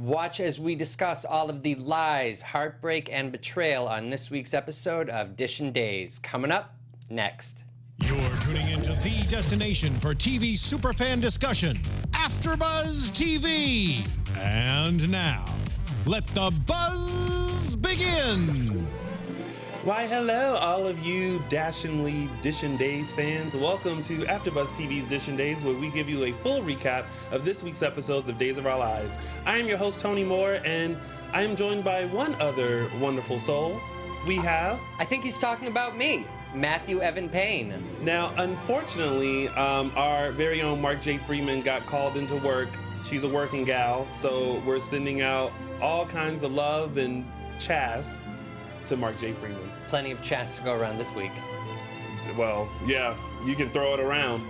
Watch as we discuss all of the lies, heartbreak, and betrayal on this week's episode of Dishin' Days. Coming up next. You're tuning into the destination for TV superfan discussion, AFTERBUZZ TV. And now, let the buzz begin. Why, hello, all of you dashingly Dishin' Days fans. Welcome to AfterBuzz TV's Dishin' Days, where we give you a full recap of this week's episodes of Days of Our Lives. I am your host, Tony Moore, and I am joined by one other wonderful soul. We have... I think he's talking about me, Matthew Evan Paine. Now, unfortunately, our very own Mark J. Freeman got called into work. She's a working gal, so we're sending out all kinds of love and chass to Mark J. Freeman. Plenty of chats to go around this week. Well, yeah, you can throw it around.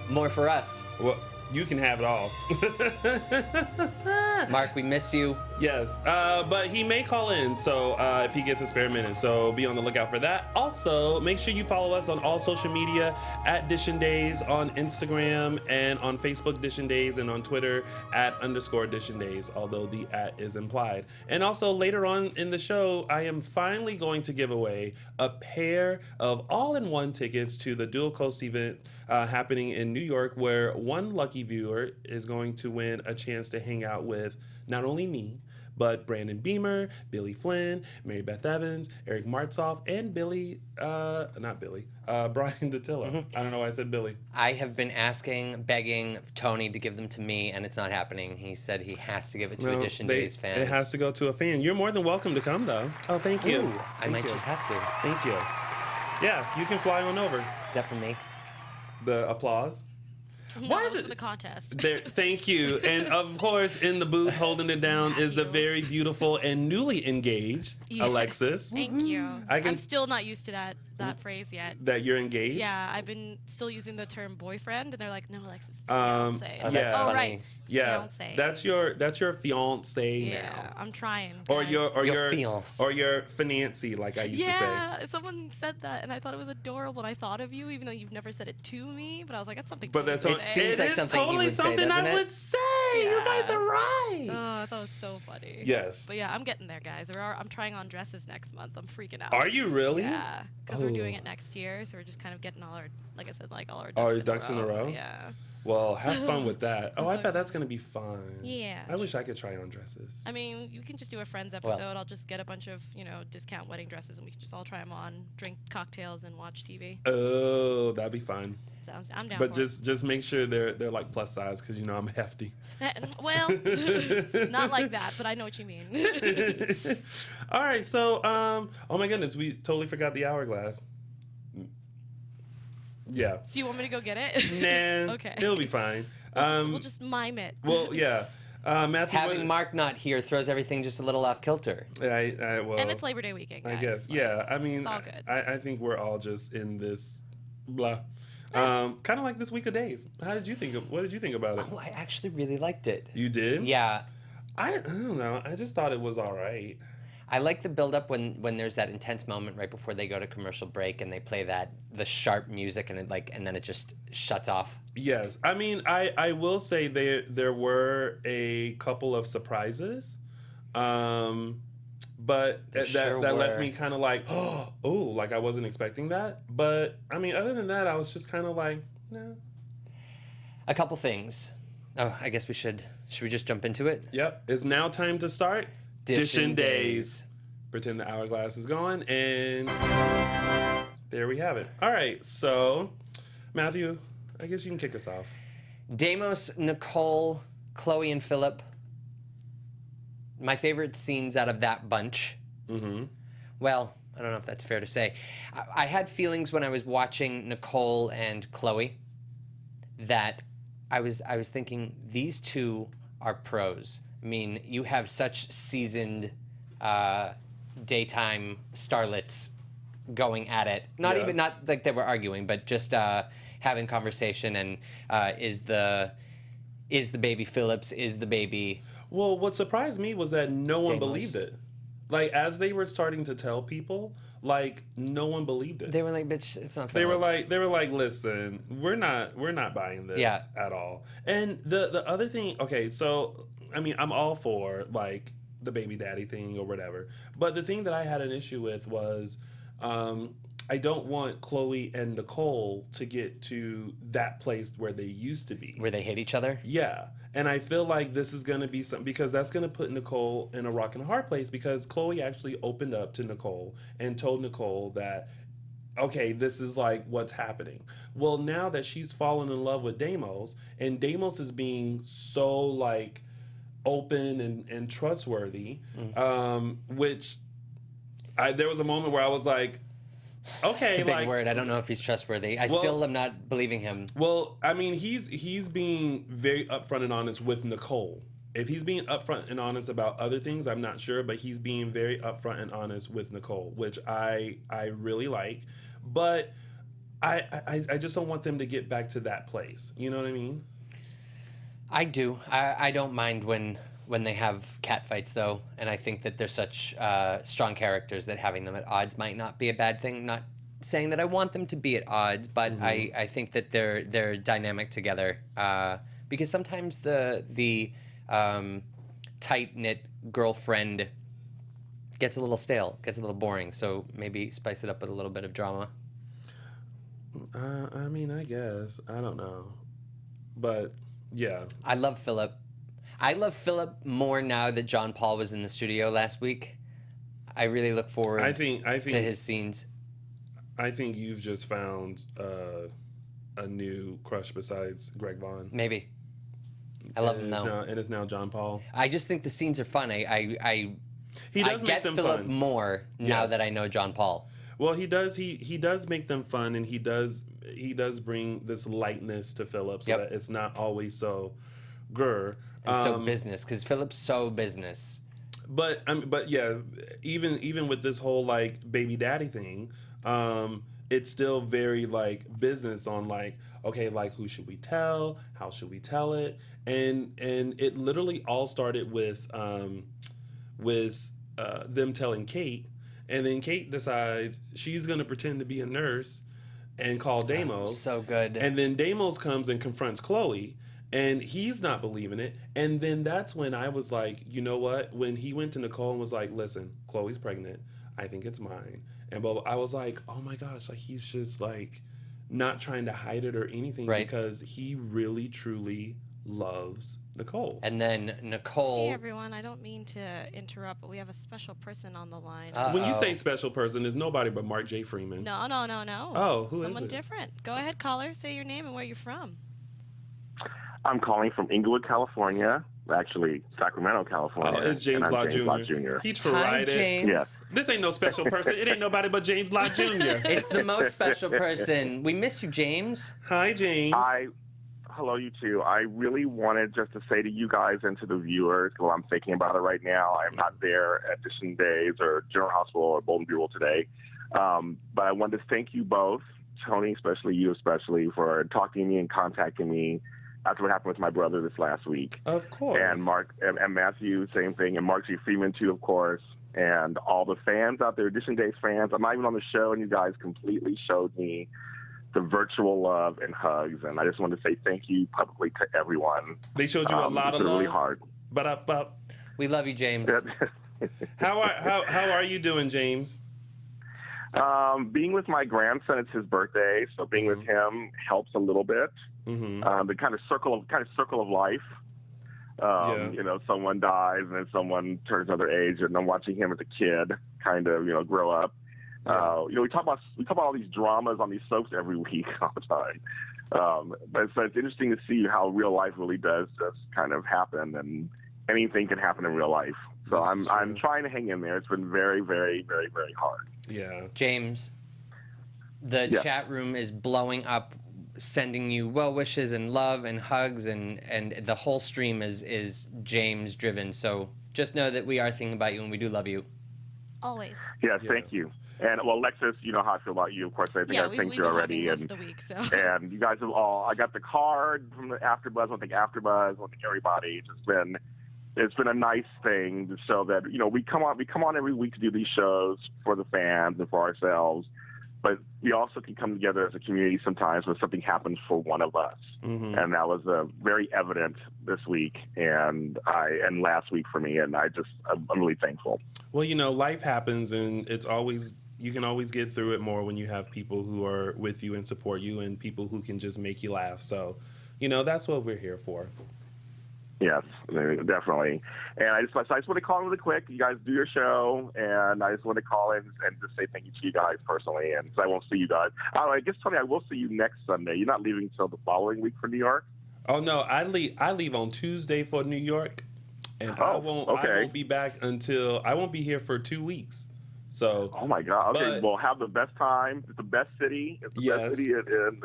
More for us. Well, you can have it all. Mark, we miss you. Yes, but he may call in, so if he gets a spare minute, so be on the lookout for that. Also, make sure you follow us on all social media at Dishin' Days on Instagram and on Facebook Dishin' Days and on Twitter at _Dishin' Days, although the @ is implied. And also later on in the show, I am finally going to give away a pair of all-in-one tickets to the DOOL Coast event happening in New York, where one lucky viewer is going to win a chance to hang out with not only me, but Brandon Beamer, Billy Flynn, Mary Beth Evans, Eric Martzoff, and Brian Dattilo. Mm-hmm. I don't know why I said Billy. I have been begging Tony to give them to me, and it's not happening. He said he has to give it to a Dishin' Days fan. It has to go to a fan. You're more than welcome to come, though. Oh, thank you. Ooh, I might just have to. Thank you. Yeah, you can fly on over. Is that for me? The applause. No, Why is it for the contest? There, thank you. And of course, in the booth holding it down is the very beautiful and newly engaged Alexis. Thank you. I'm I'm still not used to that phrase yet. That you're engaged? Yeah, I've been still using the term boyfriend, and they're like, "No, Alexis, it's fiance." Oh, that's funny. Right. Yeah, Fiance. that's your fiance Yeah, now. I'm trying. Or guys. your fiance. or your financy, like I used to say. Yeah, someone said that, and I thought it was adorable, and I thought of you, even though you've never said it to me. But I was like, that's something. But totally that's to say. seems like something he totally would say, something doesn't I it? would say. You guys are right. Oh, I thought it was so funny. Yes. But yeah, I'm getting there, guys. I'm trying on dresses next month. I'm freaking out. Are you really? Yeah, because we're doing Oh. it next year, so we're just kind of getting all our, like I said, like all our ducks in a row? Yeah. Well, have fun with that. Oh, I So- bet that's gonna be fun. Yeah. I wish I could try on dresses. I mean, you can just do a Friends episode. I'll just get a bunch of, discount wedding dresses, and we can just all try them on, drink cocktails, and watch TV. Oh, that'd be fun. I'm down But for just make sure they're like plus size, because I'm hefty. it. Well, not like that, but I know what you mean. All right, so oh my goodness, we totally forgot the hourglass. Yeah. Do you want me to go get it? Nah. Okay. It'll be fine. We'll just mime it. Well, yeah. Matthew, Having Mark not here throws everything just a little off kilter. well, And it's Labor Day weekend, guys. I guess. Like, Yeah. I mean, it's all good. I think we're all just in this blah. Kind of like this week of days. What did you think about it? Oh, I actually really liked it. You did? Yeah. I don't know. I just thought it was all right. I like the build-up when there's that intense moment right before they go to commercial break and they play the sharp music and then it just shuts off. Yes, I mean I will say there were a couple of surprises, but that left me kind of like oh like I wasn't expecting that. But I mean other than that I was just kind of like no. A couple things. Oh, I guess should we just jump into it? Yep, it's now time to start. Dishin' Days. Pretend the hourglass is going, and there we have it. All right, so Matthew, I guess you can kick us off. Deimos, Nicole, Chloe, and Philip. My favorite scenes out of that bunch. Mm-hmm. Well, I don't know if that's fair to say. I had feelings when I was watching Nicole and Chloe that I was thinking these two are pros. I mean, you have such seasoned daytime starlets going at it. Not like they were arguing, but just having conversation. And is the baby Phillips? Is the baby? Well, what surprised me was that no one Deimos. believed it. Like as they were starting to tell people, like no one believed it. They were like, "Bitch, it's not." They were Phillips. like, listen, we're not buying this Yeah. at all. And the other thing, okay, so I mean, I'm all for like the baby daddy thing or whatever. But the thing that I had an issue with was, I don't want Chloe and Nicole to get to that place where they used to be. Where they hate each other? Yeah. And I feel like this is going to be something, because that's going to put Nicole in a rock and a hard place, because Chloe actually opened up to Nicole and told Nicole that, okay, this is like what's happening. Well, now that she's fallen in love with Deimos, and Deimos is being so like open and trustworthy, which there was a moment where I was like, okay, It's a big like, word. I don't know if he's trustworthy. I still am not believing him. Well, I mean, he's being very upfront and honest with Nicole. If he's being upfront and honest about other things, I'm not sure, but he's being very upfront and honest with Nicole, which I really like. But I just don't want them to get back to that place. You know what I mean? I do. I don't mind when they have catfights, though, and I think that they're such strong characters that having them at odds might not be a bad thing. Not saying that I want them to be at odds, but I think that they're dynamic together, because sometimes the tight-knit girlfriend gets a little stale, gets a little boring, so maybe spice it up with a little bit of drama. I mean, I guess. I don't know. But, yeah. I love Philip. I love Philip more now that John Paul was in the studio last week. I really look forward to his scenes. I think you've just found a new crush besides Greg Vaughn. Maybe. I love him now. And it's now John Paul. I just think the scenes are fun. I get them Philip fun. more now Yes. that I know John Paul. Well, he does. He does make them fun, and he does bring this lightness to Philip, so that it's not always so grr. And so business, because Philip's so business. But yeah, even with this whole like baby daddy thing, it's still very like business on like, okay, like who should we tell? How should we tell it? And it literally all started with them telling Kate, and then Kate decides she's gonna pretend to be a nurse and call Deimos. So good. And then Deimos comes and confronts Chloe, and he's not believing it. And then that's when I was like, you know what? When he went to Nicole and was like, listen, Chloe's pregnant. I think it's mine. And I was like, oh my gosh, like he's just like not trying to hide it or anything, because he really, truly loves Nicole. And then Nicole... Hey everyone, I don't mean to interrupt, but we have a special person on the line. When you say special person, there's nobody but Mark J. Freeman. No. Oh, who is it? Someone different. Go ahead, caller. Say your name and where you're from. I'm calling from Inglewood, California. Actually, Sacramento, California. Oh, it's James Lott Jr. Teach for Hi, Ride It. James. Yes. This ain't no special person. It ain't nobody but James Lott Jr. It's the most special person. We miss you, James. Hi, James. Hello, you two. I really wanted just to say to you guys and to the viewers, well, I'm thinking about it right now. I'm not there at Edition Days or General Hospital or Bolton Buell today. But I wanted to thank you both, Tony, especially you, for talking to me and contacting me after what happened with my brother this last week. Of course. And Mark and Matthew, same thing. And Mark G. Freeman, too, of course. And all the fans out there, Edition Days fans. I'm not even on the show, and you guys completely showed me the virtual love and hugs, and I just want to say thank you publicly to everyone. They showed you a lot of love. Really hard. But we love you, James. How are you doing, James? Being with my grandson, it's his birthday, so being with him helps a little bit. The kind of circle of life. You know, someone dies and then someone turns another age, and I'm watching him as a kid kind of grow up. You know, we talk about all these dramas on these soaps every week all the time. But it's interesting to see how real life really does just kind of happen, and anything can happen in real life. So I'm trying to hang in there. It's been very, very, very, very hard. Yeah. James, the chat room is blowing up, sending you well wishes and love and hugs, and the whole stream is James driven. So just know that we are thinking about you and we do love you. Always. Yes, thank you. And well, Alexis, you know how I feel about you. Of course, I think I've thanked you already. Most of the week, so. And you guys have all. I got the card from the AfterBuzz. I want to thank AfterBuzz. I want to thank everybody. It's been a nice thing to show that we come on every week to do these shows for the fans and for ourselves. but we also can come together as a community sometimes when something happens for one of us. And that was very evident this week and last week for me. And I'm really thankful. Well, life happens, and you can always get through it more when you have people who are with you and support you, and people who can just make you laugh. So, that's what we're here for. Yes, definitely. And I just want to call in really quick. You guys do your show, and I just want to call in and just say thank you to you guys personally. And so I won't see you guys. I guess, Tony, I will see you next Sunday. You're not leaving until the following week for New York? Oh, no. I leave on Tuesday for New York, and I won't be back until – I won't be here for 2 weeks. So, oh my God! Okay, well, have the best time. It's the best city. It's the best city, and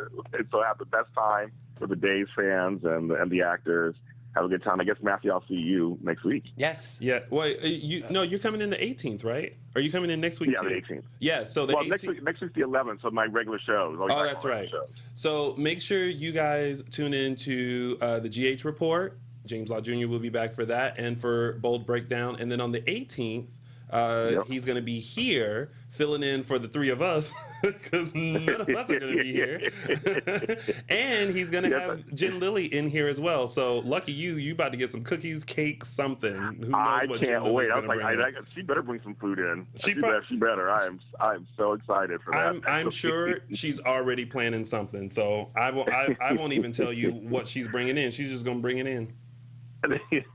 so have the best time with the Days fans and the actors. Have a good time. I guess, Matthew, I'll see you next week. Yes. Yeah. Wait, you're coming in the 18th, right? Are you coming in next week? Yeah, too? the 18th. Yeah. So the 18th. Next week's the 11th. So my regular shows. Oh, that's right. So make sure you guys tune in to the GH Report. James Law Jr. will be back for that, and for Bold Breakdown. And then on the 18th. He's going to be here filling in for the three of us because none of us are going to be here. And he's going to have Jen Lilly in here as well. So lucky you about to get some cookies, cake, something. Who knows I what can't Jen wait. I was bring she better bring some food in. She better. I am so excited for that. I'm sure she's already planning something. So I won't even tell you what she's bringing in. She's just going to bring it in.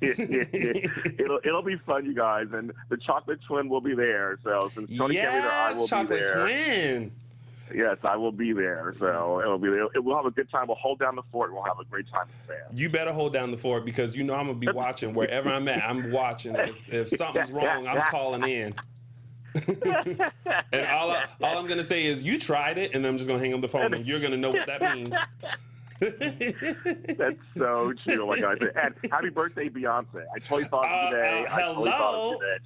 It'll be fun, you guys, and the chocolate twin will be there. So since Tony can't be there, I will be there. Chocolate twin. Yes, I will be there. So it'll be there. We'll have a good time. We'll hold down the fort. We'll have a great time with fans. You better hold down the fort because I'm gonna be watching wherever I'm at. I'm watching. If something's wrong, I'm calling in. And all I'm gonna say is you tried it, and I'm just gonna hang up the phone, and you're gonna know what that means. That's so true. Oh my God! And happy birthday, Beyonce! I totally thought of you today.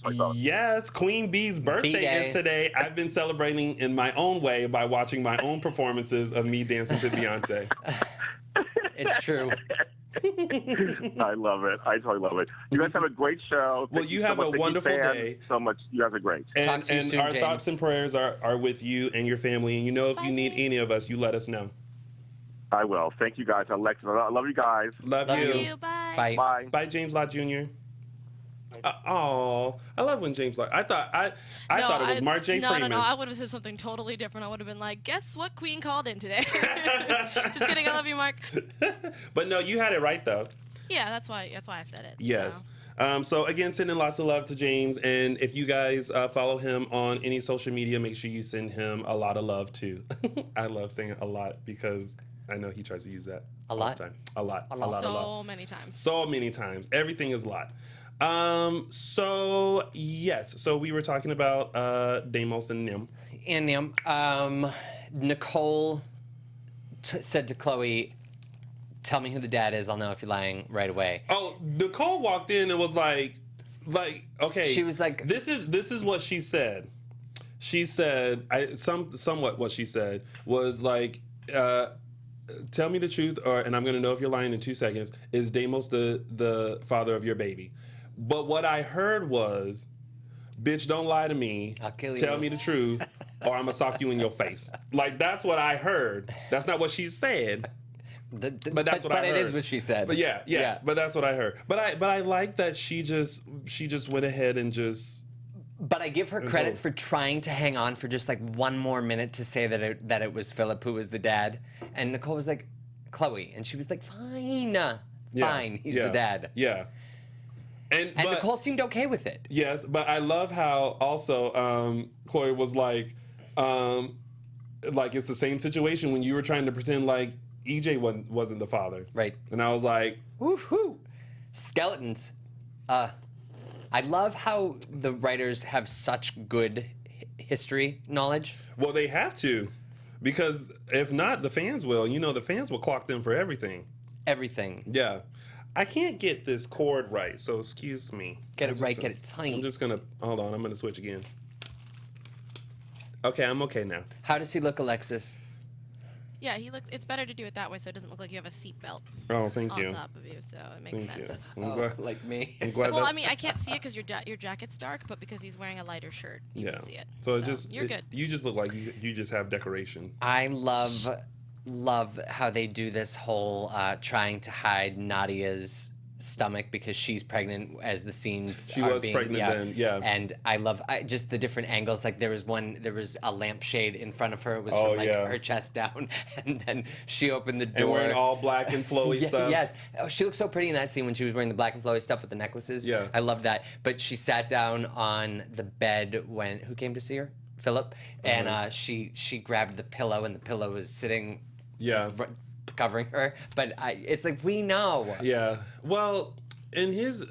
Hello. Yes, Queen Bee's birthday is today. I've been celebrating in my own way by watching my own performances of me dancing to Beyonce. It's true. I love it. I totally love it. You guys have a great show. Well, you have a wonderful day. So much. You guys are great. And soon, our James. thoughts and prayers are with you and your family. And if you need any of us, you let us know. I will. Thank you guys. Alexa, I love you guys. Love you. Bye. Bye. Bye. Bye, James Lott Jr. I love when James Lott. I thought it was Mark J. Freeman. No. I would have said something totally different. I would have been like, guess what Queen called in today? Just kidding. I love you, Mark. But no, you had it right though. Yeah, that's why I said it. Yes. So. So again, sending lots of love to James, and if you guys follow him on any social media, make sure you send him a lot of love too. I love saying a lot because I know he tries to use that a lot. all the time. A lot. So many times. So many times. Everything is a lot. So yes. So we were talking about Deimos and Nim. And Nim. Nicole said to Chloe, "Tell me who the dad is. I'll know if you're lying right away." Oh, Nicole walked in and was like, okay. She was like, "This is what she said." She said, somewhat what she said was like, "Tell me the truth, and I'm gonna know if you're lying in 2 seconds. Is Deimos the father of your baby?" But what I heard was, "Bitch, don't lie to me. I'll kill you. Tell me the truth, or I'm gonna sock you in your face." Like that's what I heard. That's not what she said. But that's what I heard. But it is what she said. But yeah. But that's what I heard. But I like that she just went ahead and just. But I give her credit for trying to hang on for just like one more minute to say that it was Philip who was the dad. And Nicole was like, "Chloe," and she was like, "Fine, fine, he's the dad." Yeah. And Nicole seemed okay with it. Yes, but I love how also Chloe was like it's the same situation when you were trying to pretend like EJ wasn't the father. Right. And I was like, woohoo, skeletons. I love how the writers have such good history knowledge. Well, they have to, because if not, the fans will. The fans will clock them for everything. Everything. Yeah. I can't get this chord right, so excuse me. Get it right, get it tight. I'm just gonna, hold on, I'm gonna switch again. Okay, I'm okay now. How does he look, Alexis? Yeah, it's better to do it that way so it doesn't look like you have a seatbelt thank on you. top of you, so it makes Thank sense. you. I'm glad. Like me. I'm glad Well, I that's- mean, I can't see it because your jacket's dark, but because he's wearing a lighter shirt, you can see it. So it's just you're good. You just look like you just have decoration. I love how they do this whole trying to hide Nadia's stomach because she's pregnant as the scenes She are was being, pregnant then, yeah. And I love just the different angles. Like there was a lampshade in front of her. It was from like her chest down, and then she opened the door. And wearing all black and flowy stuff. Yes. Oh, she looked so pretty in that scene when she was wearing the black and flowy stuff with the necklaces. Yeah. I love that. But she sat down on the bed when who came to see her? Philip. And she grabbed the pillow, and the pillow was sitting covering her. But it's like, we know. Yeah. Well, in his,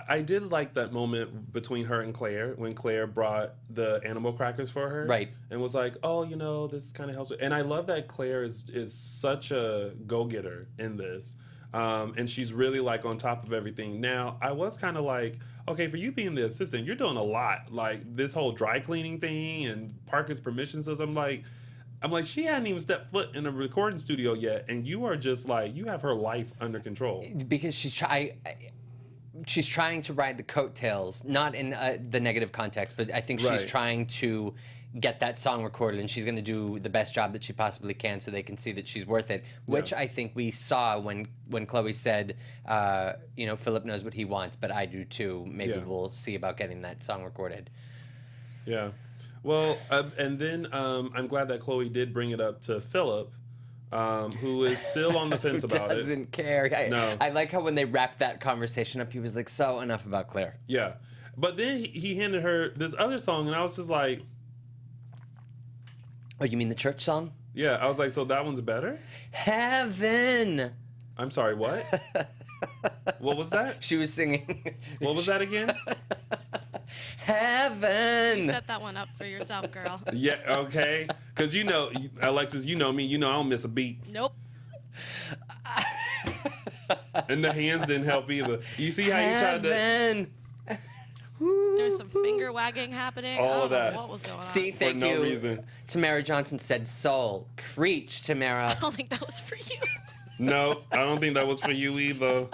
I did like that moment between her and Claire when Claire brought the animal crackers for her. Right. And was like, oh, this kind of helps. And I love that Claire is such a go-getter in this. And she's really like on top of everything. Now, I was kind of like, okay, for you being the assistant, you're doing a lot. Like this whole dry cleaning thing and Parker's permission says, I'm like, she hadn't even stepped foot in a recording studio yet, and you are just like, you have her life under control. Because she's trying to ride the coattails, not in the negative context, but I think she's trying to get that song recorded, and she's going to do the best job that she possibly can so they can see that she's worth it, which I think we saw when Chloe said, Philip knows what he wants, but I do too. Maybe we'll see about getting that song recorded. Yeah. Well, and then I'm glad that Chloe did bring it up to Philip, who is still on the fence about it. Doesn't care. No. I like how when they wrapped that conversation up, he was like, so enough about Claire. Yeah. But then he handed her this other song, and I was just like... Oh, you mean the church song? Yeah, I was like, so that one's better? Heaven! I'm sorry, what? What was that? She was singing. What was that again? Heaven! You set that one up for yourself, girl. Yeah, okay. Because Alexis, you know me. You know I don't miss a beat. Nope. And the hands didn't help either. You see how you tried to... Heaven! There's some finger wagging happening. All of I don't that. know what was going on. See, thank no you. reason. Tamara Johnson said soul. Preach, Tamara. I don't think that was for you. No, I don't think that was for you either.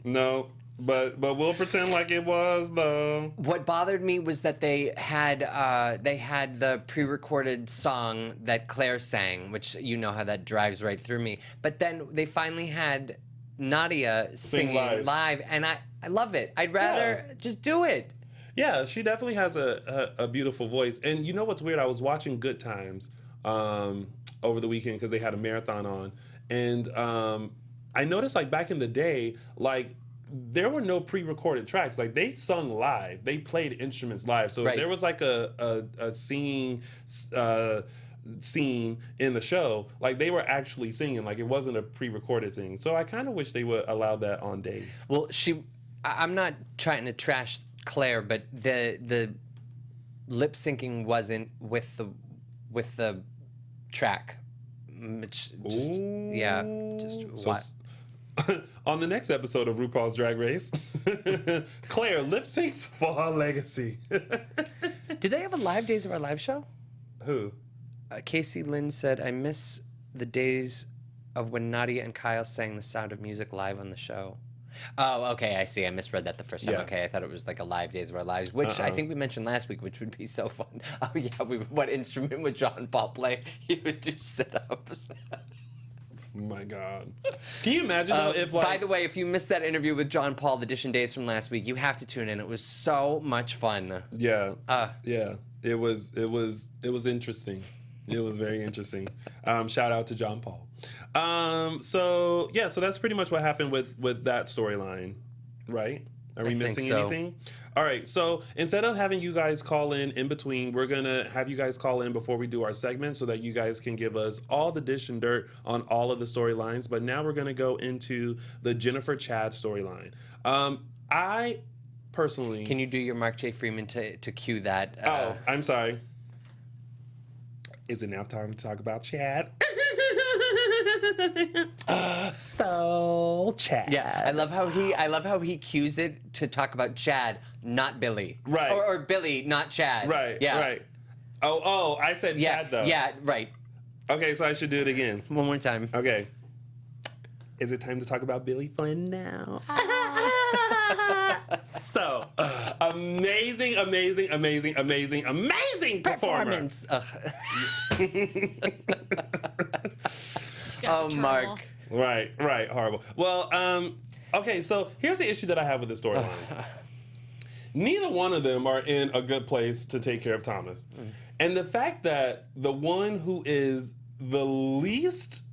No. But we'll pretend like it was, though. What bothered me was that they had the pre-recorded song that Claire sang, which you know how that drives right through me. But then they finally had Nadia singing live, and I love it. I'd rather just do it. Yeah, she definitely has a beautiful voice. And you know what's weird? I was watching Good Times over the weekend because they had a marathon on, and I noticed like back in the day, like there were no pre-recorded tracks. Like they sung live, they played instruments live. So if there was like a singing scene in the show, like they were actually singing. Like it wasn't a pre-recorded thing. So I kind of wish they would allow that on days. Well, I'm not trying to trash Claire, but the lip syncing wasn't with the track. Which just on the next episode of RuPaul's Drag Race, Claire lip syncs for her legacy. Did they have a live Days of Our Live show? Who? Casey Lynn said, I miss the days of when Nadia and Kyle sang The Sound of Music live on the show. Oh, okay, I see. I misread that the first time. Yeah. Okay, I thought it was like a live Days of Our Lives, which I think we mentioned last week, which would be so fun. Oh, yeah, what instrument would John Paul play? He would do sit-ups. Oh my God. Can you imagine though, if like... By the way, if you missed that interview with John Paul, the Edition Days from last week, you have to tune in. It was so much fun. Yeah. Yeah. It was interesting. It was very interesting. Shout out to John Paul. So that's pretty much what happened with that storyline, right? Are we missing anything? All right, so instead of having you guys call in between, we're going to have you guys call in before we do our segment so that you guys can give us all the dish and dirt on all of the storylines. But now we're going to go into the Jennifer Chad storyline. I personally... Can you do your Mark J. Freeman to cue that? I'm sorry. Is it now time to talk about Chad? So Chad. Yeah, I love how he cues it to talk about Chad, not Billy. Right. Or Billy, not Chad. Right. Yeah. Right. Oh, I said Chad though. Yeah, right. Okay, so I should do it again. One more time. Okay. Is it time to talk about Billy Flynn now? So, amazing performance. Ugh. Oh, Mark. Right, horrible. Well, okay, so here's the issue that I have with the storyline. Neither one of them are in a good place to take care of Thomas. And the fact that the one who is the least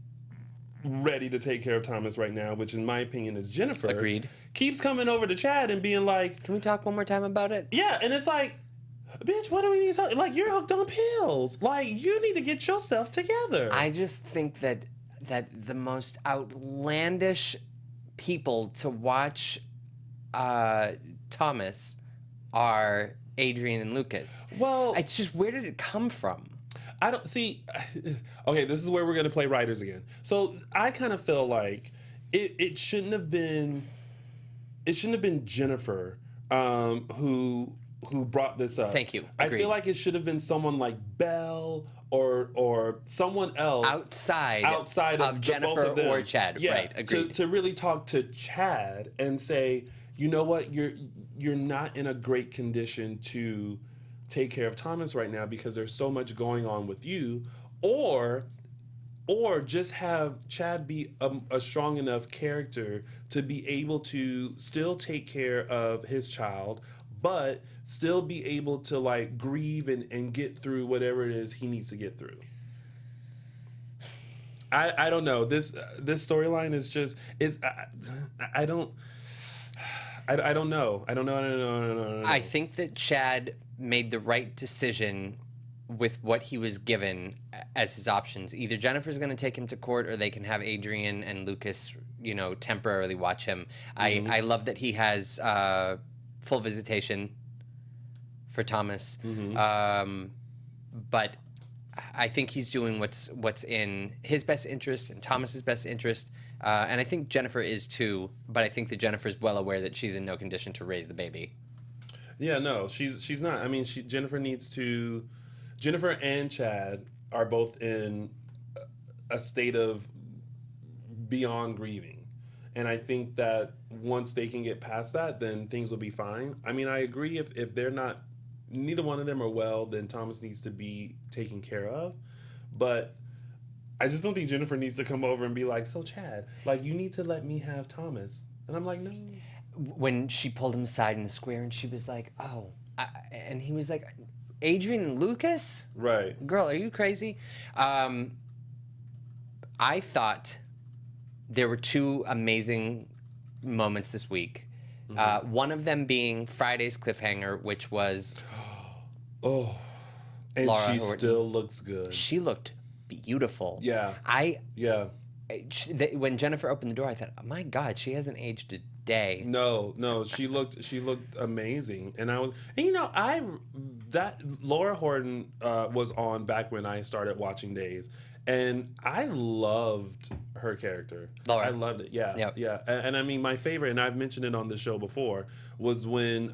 ready to take care of Thomas right now, which in my opinion is Jennifer, Agreed, keeps coming over to Chad and being like, can we talk one more time about it? Yeah, and it's like, bitch, what do we need to talk? Like, you're hooked on pills. Like, you need to get yourself together. I just think that the most outlandish people to watch Thomas are Adrian and Lucas. Well, it's just, where did it come from? I don't see. Okay, this is where we're gonna play writers again. So I kind of feel like it shouldn't have been. It shouldn't have been Jennifer who brought this up. Thank you. I Agreed. feel like it should have been someone like Belle or someone else outside of Jennifer both of them. or Chad. Yeah, Right. Agreed. To really talk to Chad and say, you know what, you're not in a great condition to take care of Thomas right now because there's so much going on with you, or just have Chad be a strong enough character to be able to still take care of his child, but still be able to like grieve and get through whatever it is he needs to get through. I don't know. This storyline is just I don't know. I don't know. I think that Chad made the right decision with what he was given as his options. Either Jennifer's going to take him to court, or they can have Adrian and Lucas, temporarily watch him. Mm-hmm. I love that he has full visitation for Thomas, but I think he's doing what's in his best interest and Thomas's best interest. And I think Jennifer is too, but I think that Jennifer's well aware that she's in no condition to raise the baby. Yeah, no, she's not. I mean, Jennifer needs to. Jennifer and Chad are both in a state of beyond grieving, and I think that once they can get past that, then things will be fine. I mean, I agree. If they're not, neither one of them are well, then Thomas needs to be taken care of, but. I just don't think Jennifer needs to come over and be like, so Chad, like, you need to let me have Thomas. And I'm like, no. When she pulled him aside in the square and she was like, oh, and he was like, Adrian and Lucas? Right. Girl, are you crazy? I thought there were two amazing moments this week. Mm-hmm. One of them being Friday's cliffhanger, which was... and Laura she Horton. Still looks good. She looked beautiful. Yeah. When Jennifer opened the door, I thought, oh my God, she hasn't aged a day. No, she looked amazing, and Laura Horton was on back when I started watching Days, and I loved her character. Laura. I loved it. Yeah, Yep. yeah. And I mean, my favorite, and I've mentioned it on the show before, was when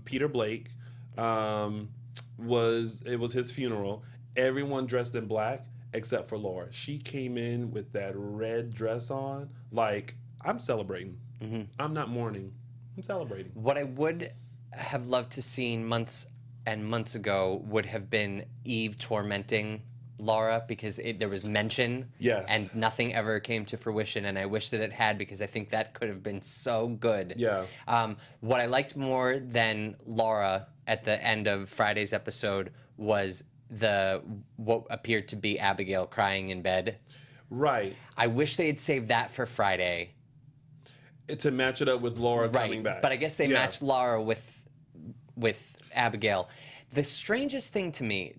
Peter Blake was his funeral. Everyone dressed in black. Except for Laura. She came in with that red dress on. Like, I'm celebrating. Mm-hmm. I'm not mourning. I'm celebrating. What I would have loved to seen months and months ago would have been Eve tormenting Laura, because there was mention. Yes. And nothing ever came to fruition, and I wish that it had, because I think that could have been so good. Yeah. What I liked more than Laura at the end of Friday's episode was what appeared to be Abigail crying in bed. Right. I wish they had saved that for Friday. To match it up with Laura coming back. But I guess they matched Laura with Abigail. The strangest thing to me,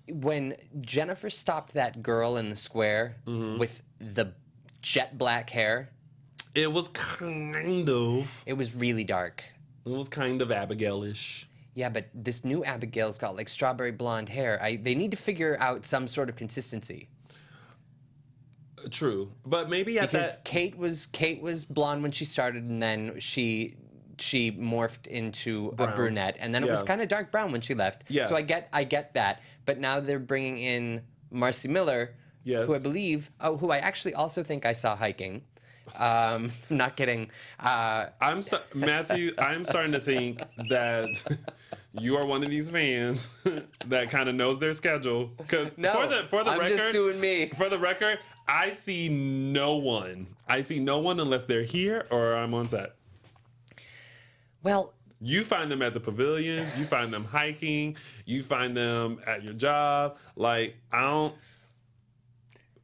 when Jennifer stopped that girl in the square with the jet black hair. It was kind of. It was really dark. It was kind of Abigail-ish. Yeah, but this new Abigail's got like strawberry blonde hair. They need to figure out some sort of consistency. True, but maybe because Kate was blonde when she started, and then she morphed into a brunette, and then it was kind of dark brown when she left. Yeah. So I get that, but now they're bringing in Marcy Miller, Yes. who I believe, who I actually also think I saw hiking. Not kidding. Matthew, I'm starting to think that you are one of these fans that kind of knows their schedule. Because for the I'm record, just doing me. For the record, I see no one. I see no one unless they're here or I'm on set. Well, you find them at the pavilions. You find them hiking. You find them at your job. Like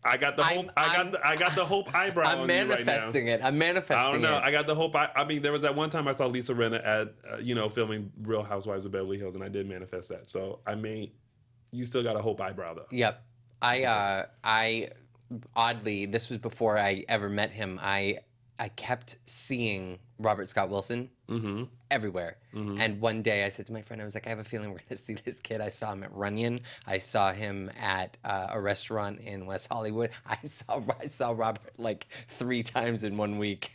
I got the hope. I got the hope eyebrow. I'm on manifesting you right now. it. I'm manifesting it. I don't know. I got the hope. I mean, there was that one time I saw Lisa Rinna at filming Real Housewives of Beverly Hills, and I did manifest that. So you still got a hope eyebrow though. Yep. I oddly, this was before I ever met him. I kept seeing Robert Scott Wilson everywhere. And one day I said to my friend, I was like, I have a feeling we're going to see this kid. I saw him at Runyon. I saw him at a restaurant in West Hollywood. I saw Robert like 3 times in 1 week.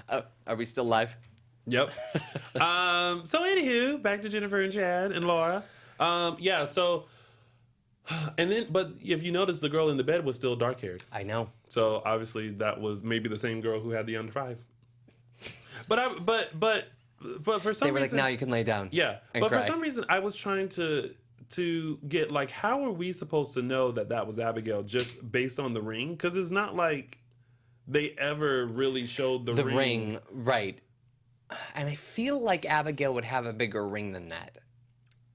Are we still live? Yep. So anywho, back to Jennifer and Chad and Laura. Yeah, so... And then, but if you notice, the girl in the bed was still dark-haired. I know. So obviously that was maybe the same girl who had the under 5. But for some reason... They were like, now you can lay down. Yeah. But for some reason, I was trying to get, like, how are we supposed to know that was Abigail just based on the ring? Because it's not like they ever really showed the ring. The ring, right. And I feel like Abigail would have a bigger ring than that.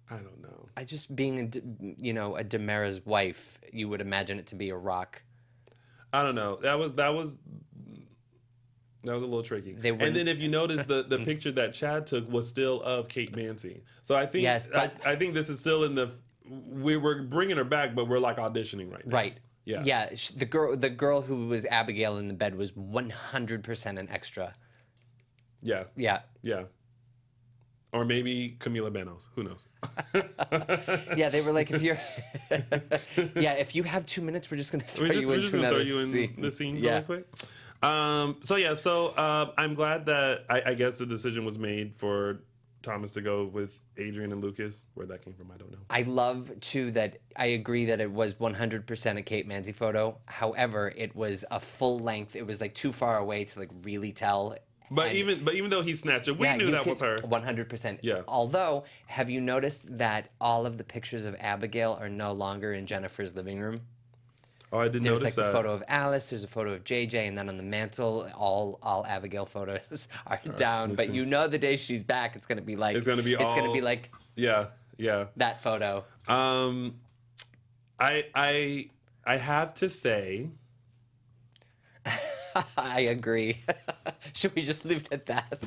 I don't know. I just being a Demara's wife, you would imagine it to be a rock. I don't know. That was a little tricky. And then if you notice, the picture that Chad took was still of Kate Mansi. So I think I think this is still in we were bringing her back, but we're like auditioning right now. Right. Yeah. Yeah. The girl who was Abigail in the bed was 100% an extra. Yeah. Yeah. Yeah. Or maybe Camila Banos. Who knows? Yeah, they were like, if you have 2 minutes, we're just going to throw you into another scene. The scene really quick. So I'm glad that I guess the decision was made for Thomas to go with Adrian and Lucas. Where that came from, I don't know. I love, too, that I agree that it was 100% a Kate Mansi photo. However, it was a full length. It was like too far away to like really tell. But even though he snatched it, we knew that was her. 100%. Yeah. Although, have you noticed that all of the pictures of Abigail are no longer in Jennifer's living room? Oh, I didn't notice that. There's like the photo of Alice, there's a photo of JJ, and then on the mantle, all Abigail photos are down. But you know the day she's back, it's gonna be like yeah. that photo. I have to say. I agree. Should we just leave it at that?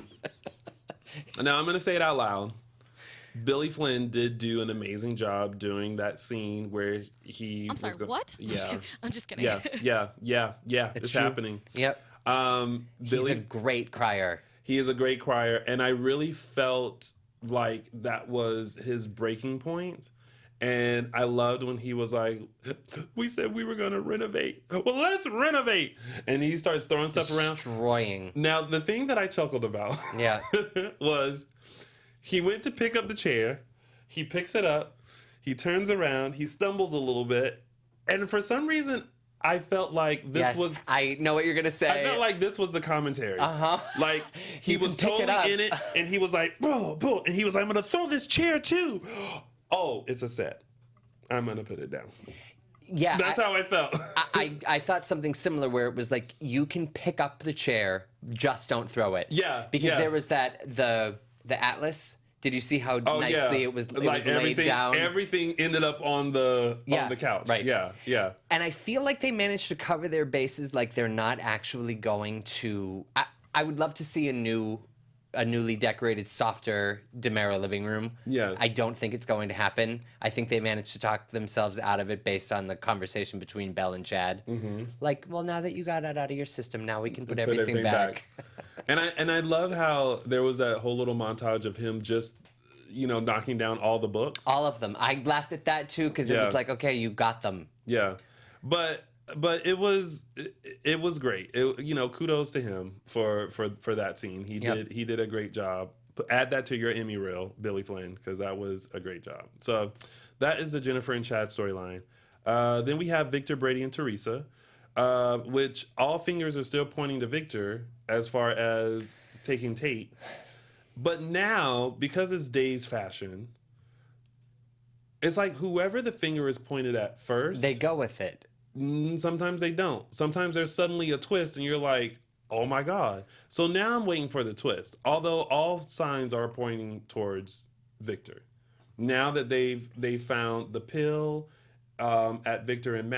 Now I'm going to say it out loud. Billy Flynn did do an amazing job doing that scene where he I'm sorry, what? Yeah. I'm just kidding. Yeah. It's true. happening. Yep. He's a great crier. He is a great crier. And I really felt like that was his breaking point. And I loved when he was like, we said we were going to renovate. Well, let's renovate. And he starts throwing stuff around. Destroying. Now, the thing that I chuckled about was he went to pick up the chair. He picks it up. He turns around. He stumbles a little bit. And for some reason, I felt like this was... I know what you're going to say. I felt like this was the commentary. Uh-huh. Like, he was totally in it. And he was like, boo. And he was like, I'm going to throw this chair too. Oh, it's a set. I'm going to put it down. Yeah. That's how I felt. I thought something similar where it was like, you can pick up the chair, just don't throw it. Yeah. Because there was the Atlas. Did you see how nicely it was laid down? Everything ended up on the couch. Right. Yeah. And I feel like they managed to cover their bases like they're not actually going to... I would love to see a newly decorated, softer Demara living room. Yes. I don't think it's going to happen. I think they managed to talk themselves out of it based on the conversation between Belle and Chad. Mm-hmm. Like, well, now that you got it out of your system, now we can put everything back. And I love how there was that whole little montage of him just, knocking down all the books. All of them. I laughed at that too because it was like, okay, you got them. Yeah, but it was great. Kudos to him for that scene. He did a great job. Add that to your Emmy reel, Billy Flynn, because that was a great job. So that is the Jennifer and Chad storyline. Then we have Victor, Brady, and Teresa, which all fingers are still pointing to Victor as far as taking Tate. But now, because it's Day's fashion, it's like whoever the finger is pointed at first, They go with it. Sometimes they don't. Sometimes there's suddenly a twist and you're like, oh my God. So now I'm waiting for the twist. Although all signs are pointing towards Victor. Now that they've found the pill at Victor and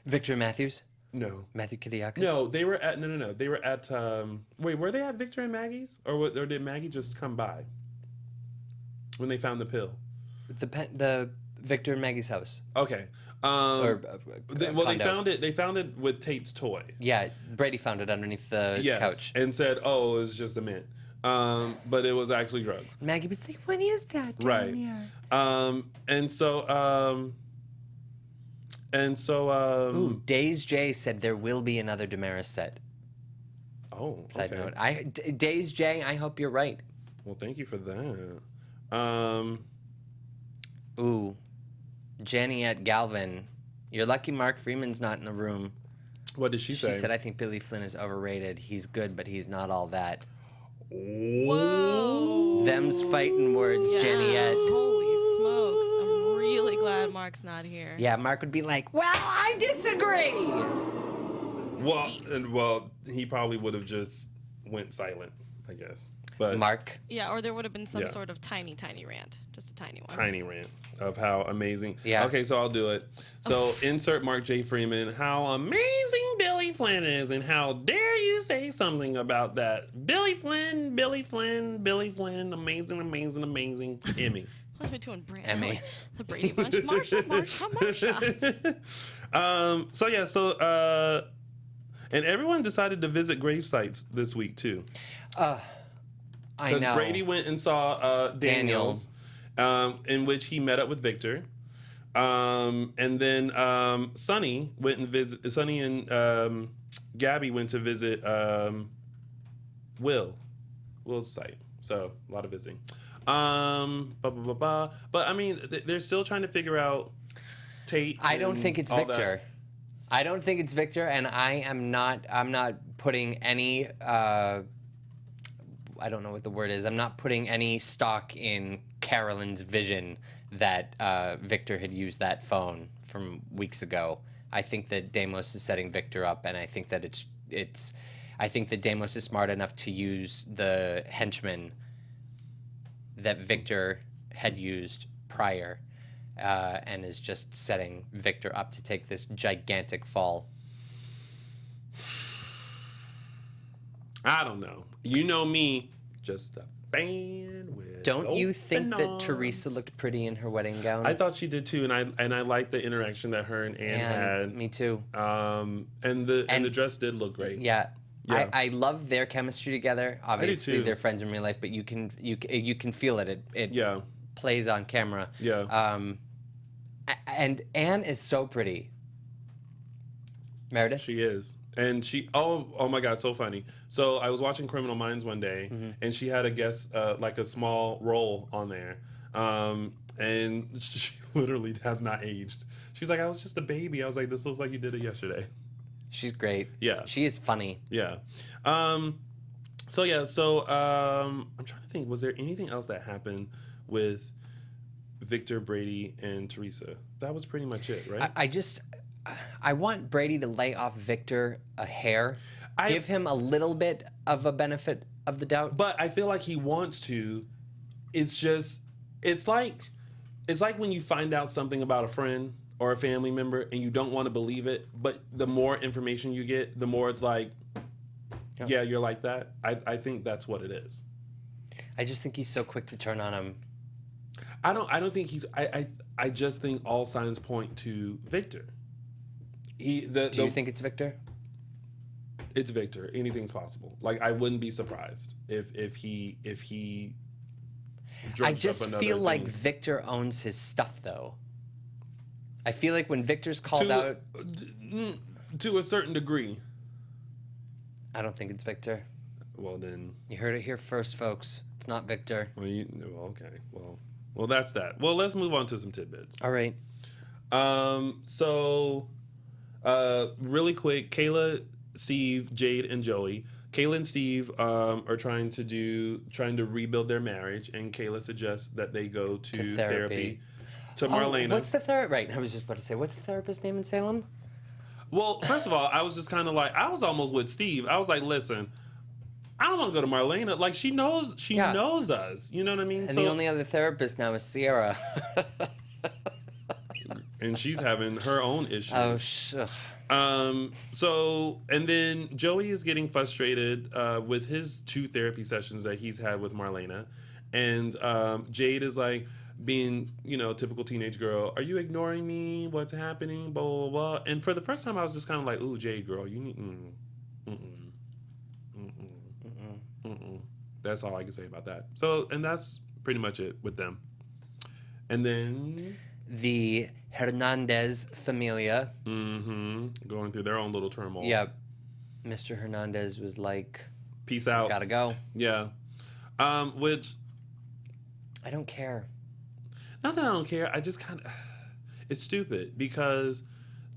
Victor Matthews? No. Matthew Kiriakis? No, they were at no. They were at wait, were they at Victor and Maggie's? Or did Maggie just come by when they found the pill? The Victor and Maggie's house. Okay. They found it. They found it with Tate's toy. Yeah, Brady found it underneath the couch and said, "Oh, it was just a mint," but it was actually drugs. Maggie was like, "What is that down Right. here?" Ooh, Days J said there will be another Damaris set. Oh, Side okay. note. Days J, I hope you're right. Well, thank you for that. Ooh, Janiette Galvin. You're lucky Mark Freeman's not in the room. What did she say? She said, I think Billy Flynn is overrated. He's good, but he's not all that. Whoa. Them's fighting words, Yeah. Janiette. Holy smokes. I'm really glad Mark's not here. Yeah, Mark would be like, well, I disagree. Well, he probably would have just went silent, I guess. But Mark. Yeah, or there would have been some Yeah. sort of tiny rant. Just a tiny one. tiny rant of how amazing. Yeah. Okay, so I'll do it. So insert Mark J. Freeman, how amazing Billy Flynn is, and how dare you say something about that. Billy Flynn, amazing, amazing, amazing. Emmy. What am I doing, Brady? Emmy. The Brady Bunch. Marsha. And everyone decided to visit grave sites this week too. I Because know. Brady went and saw Daniel's, in which he met up with Victor. And then Sonny went and visit. Sonny and Gabby went to visit Will's site. So a lot of visiting. But I mean, they're still trying to figure out Tate. I don't and think it's all Victor. I don't think it's Victor, and I'm not putting any I don't know what the word is. I'm not putting any stock in Carolyn's vision that Victor had used that phone from weeks ago. I think that Deimos is setting Victor up, and I think that I think that Deimos is smart enough to use the henchman that Victor had used prior, and is just setting Victor up to take this gigantic fall. I don't know. You know me, just a fan with. Don't you think that arms. Teresa looked pretty in her wedding gown? I thought she did too, and I liked the interaction that her and Anne had. Me too. And the dress did look great. Yeah. Yeah. I love their chemistry together. Obviously, too. they're friends in real life, but you can feel it. It Yeah. plays on camera. Yeah. And Anne is so pretty. Meredith. She is. And she, oh my God, so funny. So I was watching Criminal Minds one day, and she had a guest, like a small role on there. And she literally has not aged. She's like, I was just a baby. I was like, this looks like you did it yesterday. She's great. Yeah. She is funny. Yeah. I'm trying to think, was there anything else that happened with Victor, Brady, and Teresa? That was pretty much it, right? I want Brady to lay off Victor a hair. Give him a little bit of a benefit of the doubt. But I feel like he wants to. It's like when you find out something about a friend or a family member and you don't want to believe it, but the more information you get, the more it's like, yeah, you're like that. I think that's what it is. I just think he's so quick to turn on him. I don't think he's. I just think all signs point to Victor. Do you think it's Victor? It's Victor. Anything's possible. Like, I wouldn't be surprised if he. I just feel like Victor owns his stuff, though. I feel like when Victor's called out, to a certain degree. I don't think it's Victor. Well, then You heard it here first, folks. It's not Victor. okay. Well, that's that. Well, let's move on to some tidbits. All right. Really quick, Kayla, Steve, Jade, and Joey. Kayla and Steve are trying to rebuild their marriage, and Kayla suggests that they go to therapy. To Marlena. What's the therapist? Right, I was just about to say, what's the therapist's name in Salem? Well, first of all, I was just kind of like, I was almost with Steve. I was like, listen, I don't want to go to Marlena. Like, she knows us. You know what I mean? And the only other therapist now is Sierra. And she's having her own issues. Oh, shit. So, and then Joey is getting frustrated with his 2 therapy sessions that he's had with Marlena. And Jade is like, being, typical teenage girl, are you ignoring me? What's happening? Blah, blah, blah. And for the first time, I was just kind of like, ooh, Jade girl, you need, That's all I can say about that. So, and that's pretty much it with them. And then... the Hernandez familia. Going through their own little turmoil. Yep. Mr. Hernandez was like... peace out. Gotta go. Yeah. Which... I don't care. Not that I don't care. I just kind of... It's stupid because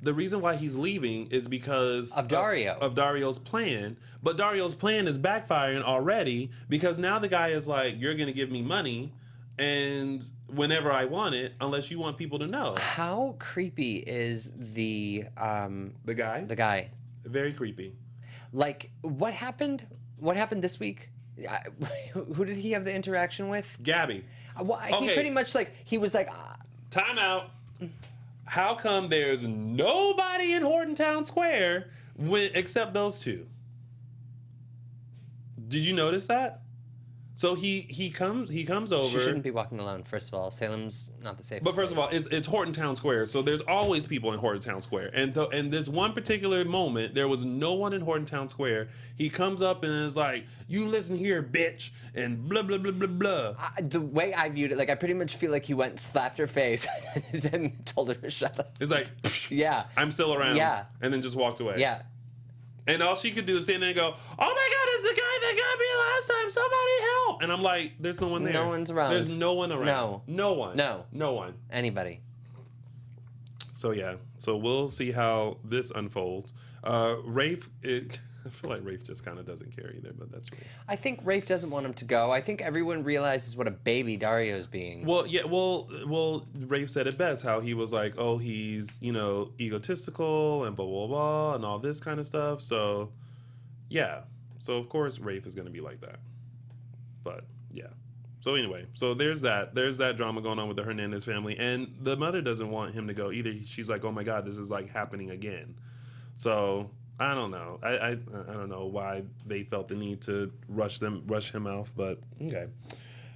the reason why he's leaving is because... of Dario. Of Dario's plan. But Dario's plan is backfiring already because now the guy is like, you're going to give me money and whenever I want it, unless you want people to know. How creepy is the guy? The guy. Very creepy. Like, what happened? What happened this week? Who did he have the interaction with? Gabby. Well, he pretty much he was like... Time out. How come there's nobody in Horton Town Square except those 2? Did you notice that? So he comes over. She shouldn't be walking alone. First of all, Salem's not the safest. But first place. of all, it's Horton Town Square, so there's always people in Horton Town Square. And this one particular moment, there was no one in Horton Town Square. He comes up and is like, "You listen here, bitch," and blah blah blah blah blah. The way I viewed it, I pretty much feel like he went and slapped her face and told her to shut up. It's like, yeah, I'm still around. Yeah, and then just walked away. Yeah. And all she could do is stand there and go, "Oh my God, it's the guy that got me last time. Somebody help!" And I'm like, "There's no one there. No one's around. There's no one around. No one. No one. Anybody." So yeah. So we'll see how this unfolds. Rafe, I feel like Rafe just kind of doesn't care either, but that's Rafe. I think Rafe doesn't want him to go. I think everyone realizes what a baby Dario's being. Well, yeah. Well, Rafe said it best. How he was like, "Oh, he's egotistical and blah blah blah and all this kind of stuff." So, yeah. So of course Rafe is going to be like that. But yeah. So anyway, so there's that drama going on with the Hernandez family, and the mother doesn't want him to go either. She's like, "Oh my God, this is like happening again." So I don't know. I don't know why they felt the need to rush him off, but okay.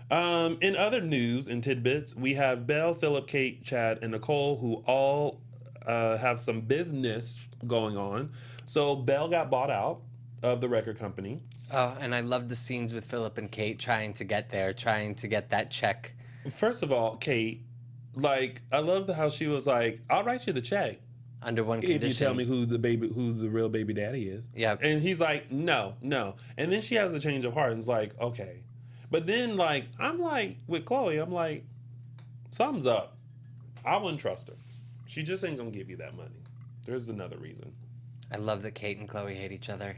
In other news and tidbits, we have Belle, Philip, Kate, Chad, and Nicole, who all have some business going on. So Belle got bought out of the record company. Oh, and I love the scenes with Philip and Kate trying to get that check. First of all, Kate, I love how she was like, "I'll write you the check. Under one condition. If you tell me who the real baby daddy is." Yeah. And he's like, no. And then she has a change of heart and is like, okay. But then, I'm like, with Chloe, I'm like, something's up. I wouldn't trust her. She just ain't gonna give you that money. There's another reason. I love that Kate and Chloe hate each other.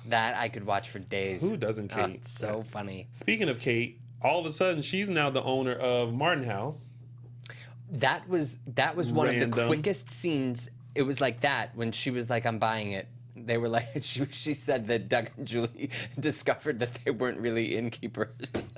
That I could watch for days. Who doesn't, Kate? It's so funny. Speaking of Kate, all of a sudden, she's now the owner of Martin House. That was one of the quickest scenes. It was like that when she was like, "I'm buying it." They were like, she said that Doug and Julie discovered that they weren't really innkeepers.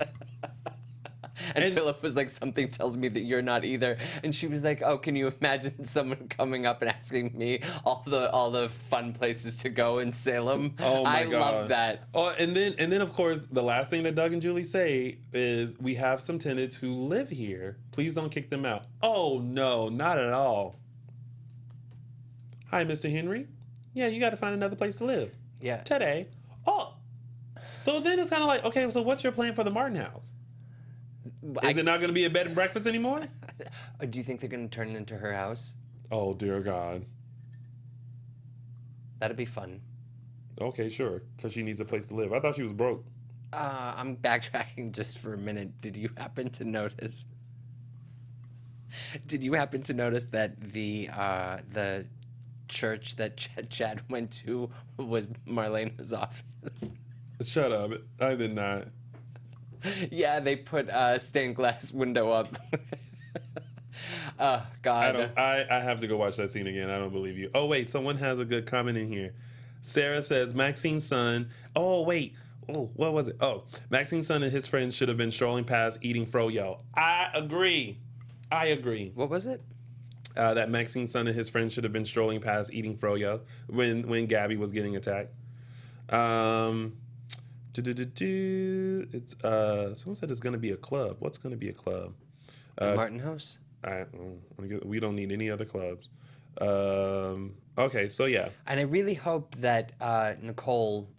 and Philip was like, "Something tells me that you're not either." And she was like, "Oh, can you imagine someone coming up and asking me all the fun places to go in Salem?" Oh my God. I love that. Oh, and then of course the last thing that Doug and Julie say is, "We have some tenants who live here. Please don't kick them out." Oh no, not at all. "Hi, Mr. Henry. Yeah, you got to find another place to live. Yeah. Today." Oh. So then it's kind of like, okay, so what's your plan for the Martin House? Is it not going to be a bed and breakfast anymore? Do you think they're going to turn it into her house? Oh, dear God. That'd be fun. Okay, sure, because she needs a place to live. I thought she was broke. I'm backtracking just for a minute. Did you happen to notice Did you happen to notice that the church that Chad went to was Marlena's office? Shut up. I did not. Yeah, they put a stained glass window up. Oh, God. I have to go watch that scene again. I don't believe you. Oh, wait. Someone has a good comment in here. Sarah says, Maxine's son. Oh, wait. Oh, what was it? Oh, Maxine's son and his friends should have been strolling past eating froyo. I agree. What was it? That Maxine's son and his friends should have been strolling past eating froyo when Gabby was getting attacked. It's someone said it's going to be a club. What's going to be a club? The Martin House? We don't need any other clubs. Okay, so yeah. And I really hope that Nicole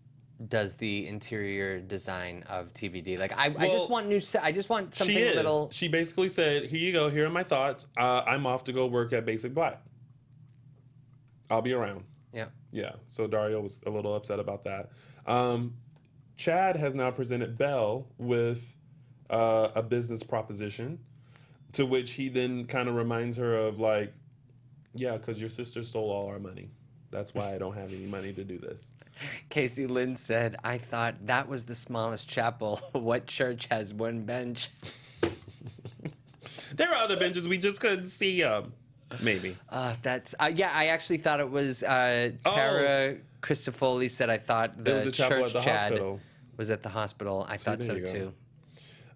does the interior design of TBD. Like, I just want I just want something a little. She basically said, "Here you go. Here are my thoughts. I'm off to go work at Basic Black. I'll be around." Yeah. Yeah. So Dario was a little upset about that. Chad has now presented Belle with a business proposition, to which he then kind of reminds her of, like, yeah, because your sister stole all our money. That's why I don't have any money to do this. Casey Lynn said, I thought that was the smallest chapel. What church has one bench? There are other benches. We just couldn't see them. Maybe. That's yeah. I actually thought it was Tara Christofoli said. I thought the church Chad hospital. Was at the hospital. I thought so too.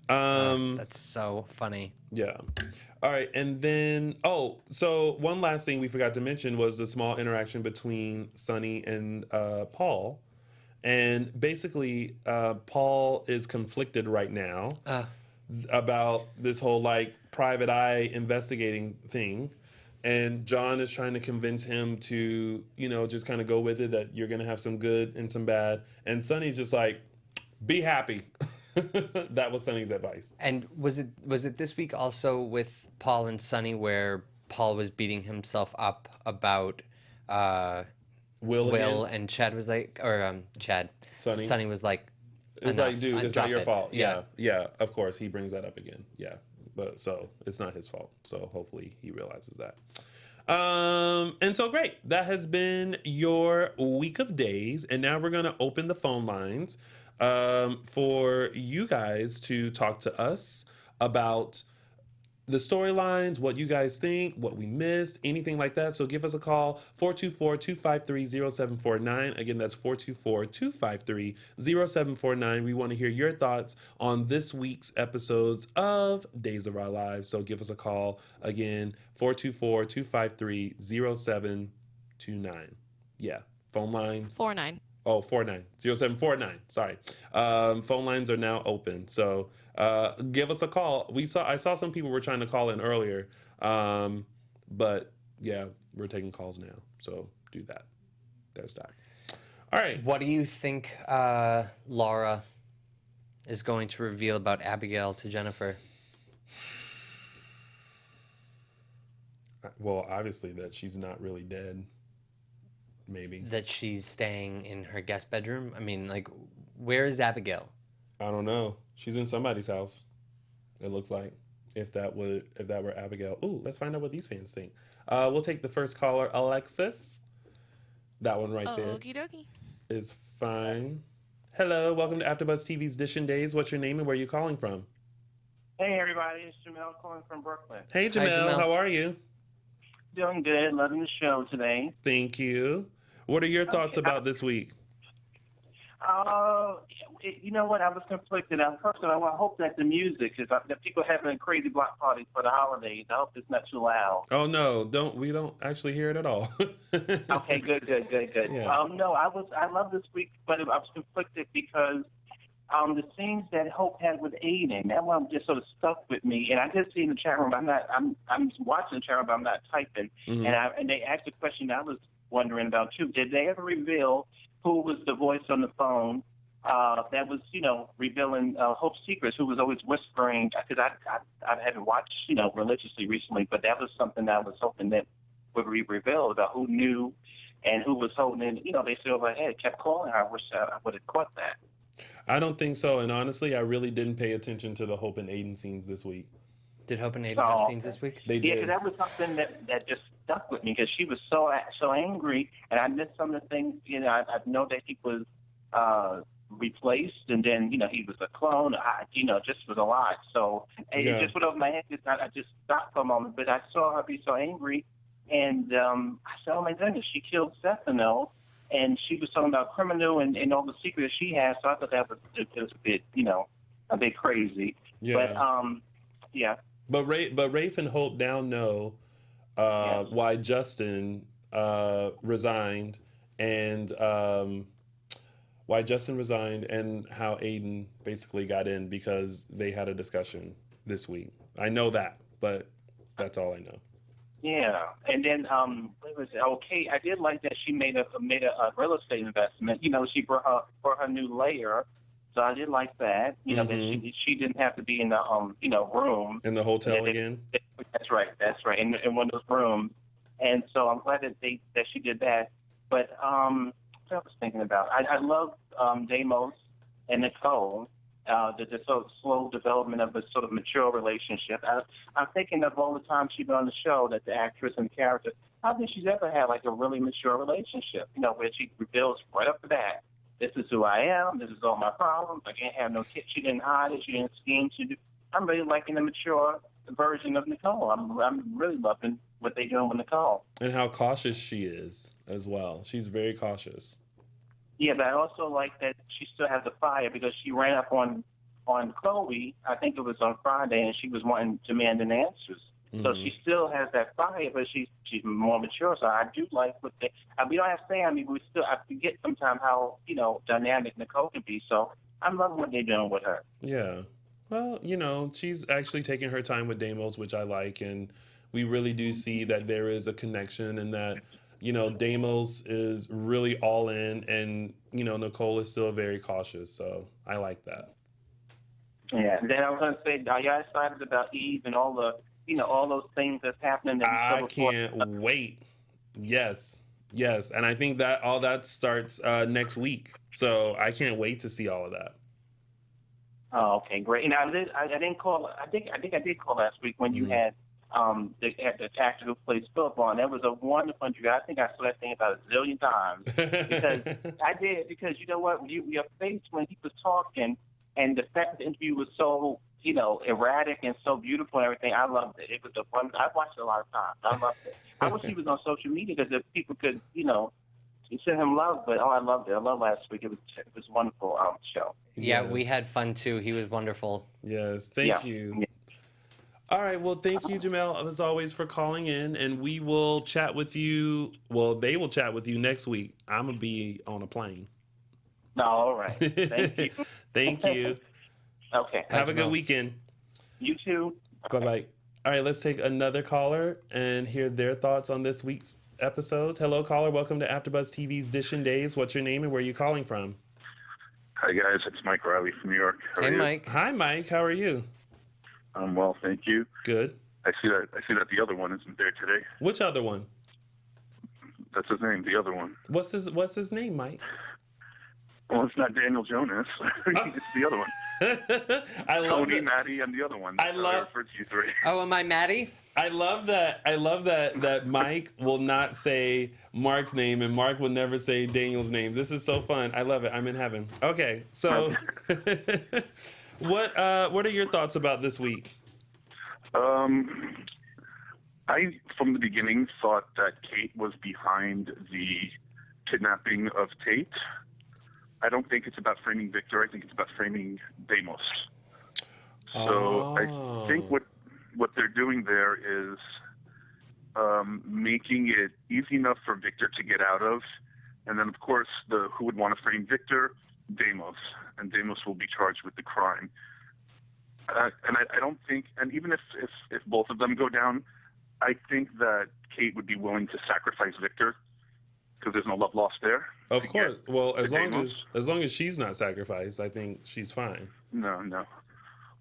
That's so funny. Yeah. All right, and then so one last thing we forgot to mention was the small interaction between Sonny and Paul, and basically Paul is conflicted right now about this whole, like, private eye investigating thing. And John is trying to convince him to, just kind of go with it, that you're going to have some good and some bad. And Sonny's just like, be happy. That was Sonny's advice. And was it this week also with Paul and Sonny where Paul was beating himself up about Will and Chad was like, or Chad. Sonny was like, it's like, dude, it's not your fault. Yeah, of course. He brings that up again. Yeah. But so it's not his fault. So hopefully he realizes that. And so great. That has been your week of days. And now we're going to open the phone lines for you guys to talk to us about the storylines, what you guys think, what we missed, anything like that. So give us a call, 424-253-0749. Again, that's 424-253-0749. We want to hear your thoughts on this week's episodes of Days of Our Lives. So give us a call, again, 424-253-0729. Yeah, phone lines. 49. Oh, 0749. Sorry. Phone lines are now open. So give us a call. I saw some people were trying to call in earlier. But yeah, we're taking calls now. So do that. There's that. All right. What do you think Laura is going to reveal about Abigail to Jennifer? Well, obviously that she's not really dead. Maybe. That she's staying in her guest bedroom? I mean, like, where is Abigail? I don't know. She's in somebody's house, it looks like, if that were Abigail. Ooh, let's find out what these fans think. We'll take the first caller, Alexis. That one right there. Okie dokie. Is fine. Hello, welcome to AfterBuzz TV's Dish and Days. What's your name and where are you calling from? Hey, everybody. It's Jamel calling from Brooklyn. Hey, Jamel. How are you? Doing good. Loving the show today. Thank you. What are your thoughts about this week? You know what? I was conflicted. First of all, I hope that the music, because people are having crazy block parties for the holidays. I hope it's not too loud. Oh no, we don't actually hear it at all. Okay, good. Yeah. No, I love this week, but I was conflicted because the scenes that Hope had with Aiden, that one just sort of stuck with me. And I just see in the chat room, I'm watching the chat room, but I'm not typing. Mm-hmm. And they asked a question I was wondering about too. Did they ever reveal who was the voice on the phone that was, revealing Hope's secrets, who was always whispering? Because I haven't watched, religiously recently, but that was something that I was hoping that would be revealed about who knew and who was holding, they said over her head, kept calling her. I wish I would have caught that. I don't think so. And honestly, I really didn't pay attention to the Hope and Aiden scenes this week. Did Hope and Aiden have scenes this week? They Yeah, did. because that was something that just stuck with me because she was so angry, and I missed some of the things. You know, I know that he was replaced, and then he was a clone. Just was a lot. So it just went over my head. I just stopped for a moment, but I saw her be so angry, and I said, "Oh my goodness, she killed Stefano." And she was talking about criminal and all the secrets she has. So I thought that was a bit, a bit crazy. Yeah. But yeah. But Rafe and Hope now know why Justin resigned and how Aiden basically got in because they had a discussion this week. I know that, but that's all I know. Yeah, and then what was it? Okay, I did like that she made a real estate investment. She brought her new layer, so I did like that. That she didn't have to be in the room In the hotel again. That's right, in one of those rooms. And so I'm glad that she did that. But what I was thinking about, I love Deimos and Nicole. The sort of slow development of a sort of mature relationship. I'm thinking of all the time she's been on the show, that the actress and the character, I don't think she's ever had like a really mature relationship, where she reveals right up to that, this is who I am, this is all my problems, I can't have no kids. She didn't hide it, she didn't scheme. I'm really liking the mature version of Nicole. I'm really loving what they're doing with Nicole. And how cautious she is as well. She's very cautious. Yeah, but I also like that she still has the fire because she ran up on Chloe, I think it was on Friday, and she was demanding answers. Mm-hmm. So she still has that fire, but she's more mature. So I do like what we don't have to say. I forget sometimes how, dynamic Nicole can be. So I'm loving what they're doing with her. Yeah. Well, she's actually taking her time with Deimos, which I like. And we really do see that there is a connection and that, Deimos is really all in and, Nicole is still very cautious. So I like that. Yeah. And then I was going to say, are y'all excited about Eve and all the, all those things that's happening? I can't wait. Yes. And I think that all that starts next week. So I can't wait to see all of that. Oh, okay, great. And I didn't call. I think I did call last week when you had the actor who plays Philip on. That was a wonderful interview. I think I saw that thing about a zillion times because you know what, your face when he was talking and the fact that the interview was so erratic and so beautiful and everything. I loved it. It was I watched it a lot of times. I loved it. I wish he was on social media because if people could send him love. But I loved it. I loved last week. It was a wonderful show. Yeah, we had fun too. He was wonderful. Yes, thank you. Yeah. All right, well, thank you, Jamel, as always, for calling in, and we will chat with you. Well, they will chat with you next week. I'm gonna be on a plane. No, all right. Thank you. Thank you. Okay. Have a good weekend. You too. Bye-bye. All right, let's take another caller and hear their thoughts on this week's episode. Hello, caller. Welcome to AfterBuzz TV's Dishin' Days. What's your name and where are you calling from? Hi, guys. It's Mike Riley from New York. Hey, Mike. Hi, Mike. How are you? I'm well, thank you. Good. I see that the other one isn't there today. Which other one? That's his name, the other one. What's his name, Mike? Well, it's not Daniel Jonas. It's the other one. I love Tony, Maddie, and the other one. I refer to you three. Oh, am I Maddie? I love that Mike will not say Mark's name and Mark will never say Daniel's name. This is so fun. I love it. I'm in heaven. Okay, so what are your thoughts about this week? I, from the beginning, thought that Kate was behind the kidnapping of Tate. I don't think it's about framing Victor. I think it's about framing Deimos. So I think what they're doing there is making it easy enough for Victor to get out of, and then of course who would want to frame Victor? Deimos, and Deimos will be charged with the crime. And I don't think, and even if both of them go down, I think that Kate would be willing to sacrifice Victor because there's no love lost there. Of course. Well, as long as she's not sacrificed, I think she's fine. No.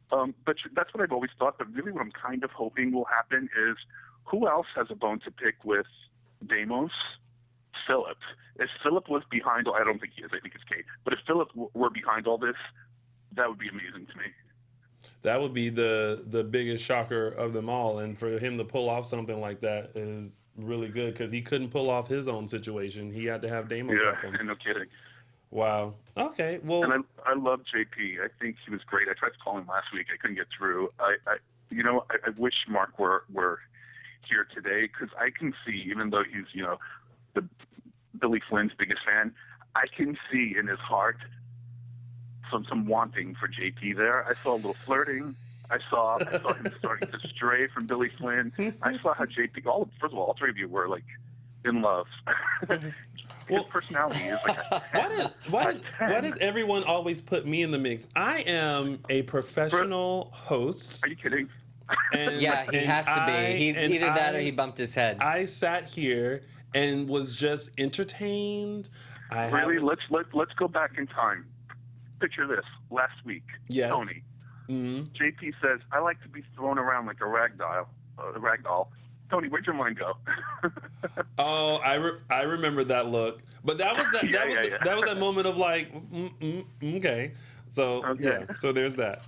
But that's what I've always thought. But really, what I'm kind of hoping will happen is, who else has a bone to pick with Deimos? Philip. If Philip was behind, I don't think he is. I think it's Kate. But if Philip were behind all this, that would be amazing to me. That would be the biggest shocker of them all. And for him to pull off something like that is really good because he couldn't pull off his own situation. He had to have Damos help him. Yeah, no kidding. Wow. Okay. Well, and I love JP. I think he was great. I tried to call him last week. I couldn't get through. I wish Mark were here today because I can see, even though he's the Billy Flynn's biggest fan, I can see in his heart some wanting for JP there. I saw a little flirting. I saw him starting to stray from Billy Flynn. I saw how JP. First of all three of you were like in love. His personality is like a 10. Why does everyone always put me in the mix? I am a professional host. Are you kidding? And, he has to be. Either that or he bumped his head. I sat here and was just entertained. Let's go back in time. Picture this. Last week, yes. Tony. Mm-hmm. JP says, "I like to be thrown around like a rag doll." Tony, where'd your mind go? Oh, I remember that look, but that was that was that moment of like, okay. So so there's that.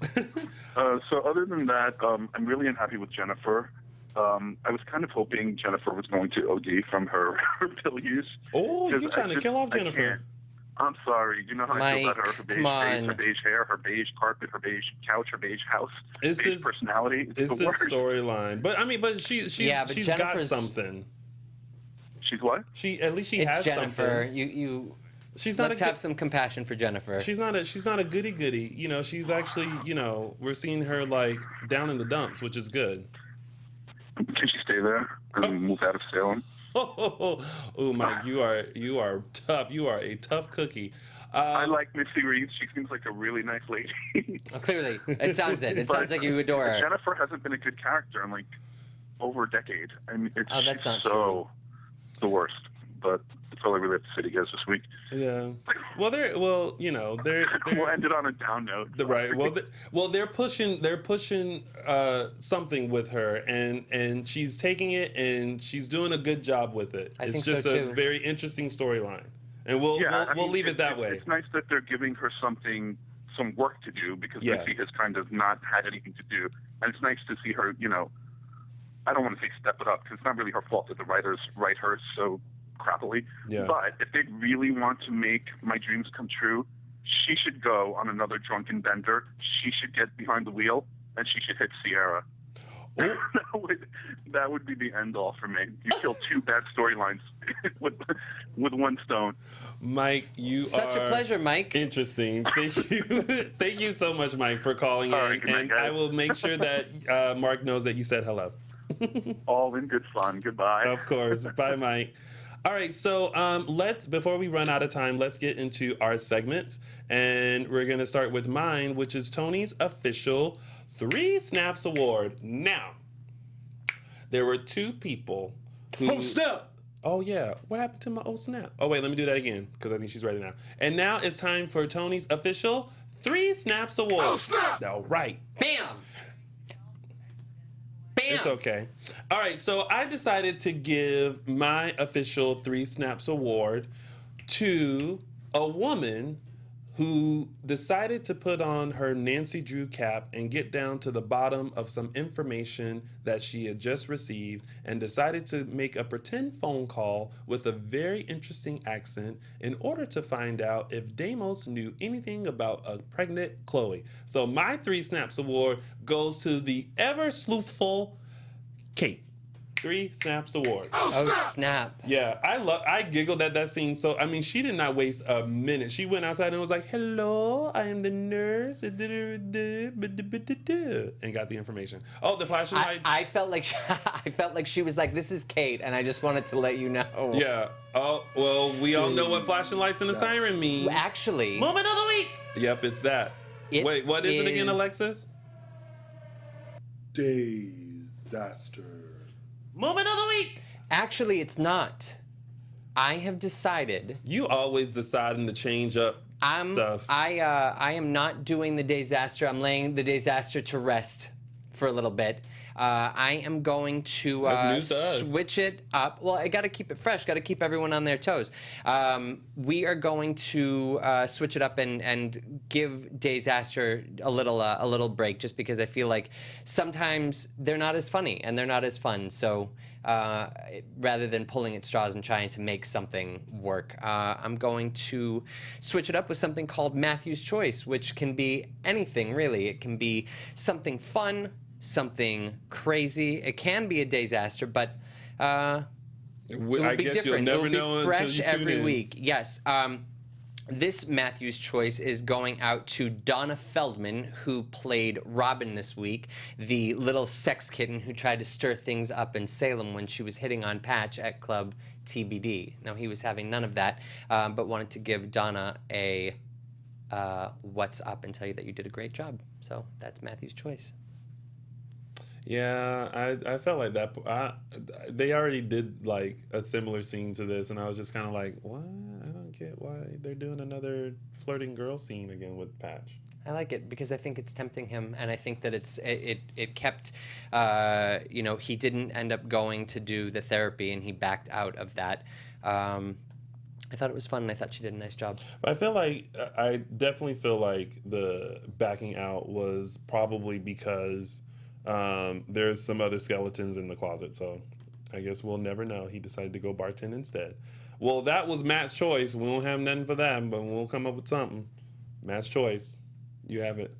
So other than that, I'm really unhappy with Jennifer. I was kind of hoping Jennifer was going to OD from her pill use. Oh, you're trying to kill off Jennifer. I'm sorry. You know how I feel about her beige face, her beige hair, her beige carpet, her beige couch, her beige house, beige personality. It's this storyline. But I mean, she's got something. She's what? At least she has Jennifer. something. Let's have some compassion for Jennifer. She's not a goody goody. She's actually, we're seeing her like down in the dumps, which is good. Can she stay there and move out of Salem? Oh, Mike, you are tough. You are a tough cookie. I like Missy Reeves. She seems like a really nice lady. Clearly, it sounds it. It sounds like you adore her. Jennifer hasn't been a good character in like over a decade. I mean, that's not so true. The worst. But that's all I really have to say to you guys this week. Yeah. Well, they're we'll end it on a down note. Right. Well, they're pushing something with her, and she's taking it, and she's doing a good job with it. It's just a very interesting storyline, and we'll leave it that way. It's nice that they're giving her some work to do because Missy has kind of not had anything to do, and it's nice to see her. I don't want to say step it up because it's not really her fault that the writers write her so crappily. Yeah. But if they really want to make my dreams come true, she should go on another drunken bender. She should get behind the wheel, and she should hit Sierra. That would be the end all for me. You kill two bad storylines with one stone. Mike, you such a pleasure, Mike. Interesting. Thank you. Thank you so much, Mike, for calling in. Right, and I will make sure that Mark knows that you said hello. All in good fun. Goodbye. Of course. Bye, Mike. All right, so before we run out of time, let's get into our segments. And we're going to start with mine, which is Tony's official 3 Snaps Award. Now, there were 2 people who... Oh, snap! Oh, yeah. What happened to my oh, snap? Oh, wait, let me do that again, because I think she's ready now. And now it's time for Tony's official 3 Snaps Award. Oh, snap! All right. Bam! It's okay. All right, so I decided to give my official 3 Snaps Award to a woman who decided to put on her Nancy Drew cap and get down to the bottom of some information that she had just received and decided to make a pretend phone call with a very interesting accent in order to find out if Damos knew anything about a pregnant Chloe. So my 3 Snaps Award goes to the ever sleuthful Kate. 3 Snaps Award. Oh, snap. Yeah, I giggled at that scene. So, I mean, she did not waste a minute. She went outside and was like, hello, I am the nurse. And got the information. Oh, the flashing light. I felt like she was like, this is Kate, and I just wanted to let you know. Yeah. Oh, well, we all know what flashing lights and a siren means. Actually. Moment of the week. Yep, it's that. Wait, what is it again, Alexis? Disaster. Moment of the week. Actually, it's not. I have decided. You always deciding to change up stuff. I am not doing the disaster. I'm laying the disaster to rest for a little bit. I am going to That's news to us. switch it up. Well, I got to keep it fresh. Got to keep everyone on their toes. We are going to switch it up and give Disaster a little break, just because I feel like sometimes they're not as funny and they're not as fun. So rather than pulling at straws and trying to make something work, I'm going to switch it up with something called Matthew's Choice, which can be anything, really. It can be something fun, something crazy. It can be a disaster, but it would I be guess different. you'll never it will know be until fresh you tune every in. week. Yes. This Matthew's Choice is going out to Donna Feldman, who played Robin this week, the little sex kitten who tried to stir things up in Salem when she was hitting on Patch at Club TBD. Now, he was having none of that, but wanted to give Donna a what's up and tell you that you did a great job. So that's Matthew's Choice. Yeah, I felt like that. They already did like a similar scene to this, and I was just kind of like, what? I don't get why they're doing another flirting girl scene again with Patch. I like it because I think it's tempting him, and I think that it kept, he didn't end up going to do the therapy, and he backed out of that. I thought it was fun, and I thought she did a nice job. I definitely feel like the backing out was probably because there's some other skeletons in the closet, so I guess we'll never know. He decided to go bartend instead. Well, that was Matt's choice. We don't have nothing for that, but we'll come up with something. Matt's choice. You have it.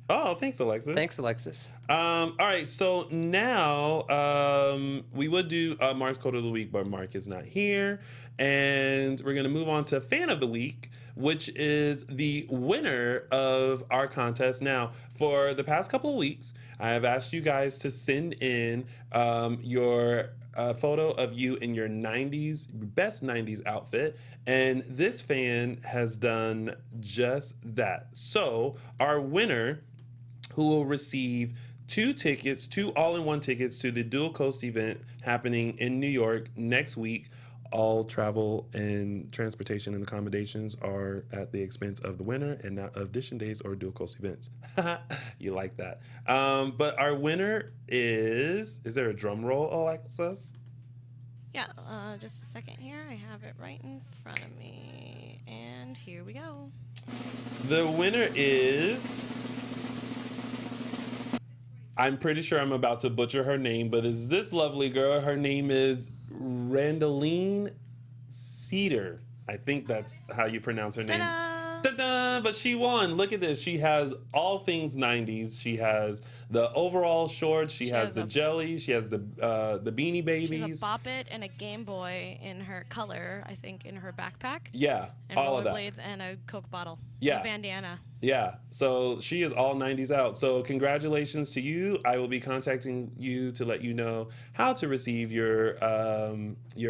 Oh, thanks, Alexis. Thanks, Alexis. All right, so now we would do Mark's Quote of the Week, but Mark is not here. And we're going to move on to Fan of the Week, which is the winner of our contest. Now, for the past couple of weeks, I have asked you guys to send in your photo of you in your best 90s outfit, and this fan has done just that. So our winner, who will receive two all-in-one tickets to the Dual Coast event happening in New York next week. All travel and transportation and accommodations are at the expense of the winner and not of Dish and Days or Dual Coast events. You like that. But our winner is there a drum roll, Alexis? Yeah, just a second here. I have it right in front of me. And here we go. The winner is... I'm pretty sure I'm about to butcher her name, but it's this lovely girl. Her name is Randaline Cedar. I think that's how you pronounce her name. Ta-da! But she won. Look at this. She has all things 90s. She has the overall shorts. She has the jelly. She has the Beanie Babies. She has a Bop It and a Game Boy in her color, I think, in her backpack. Yeah, and all of that. rollerblades and a Coke bottle. Yeah. And a bandana. Yeah, so she is all 90s out. So congratulations to you. I will be contacting you to let you know how to receive your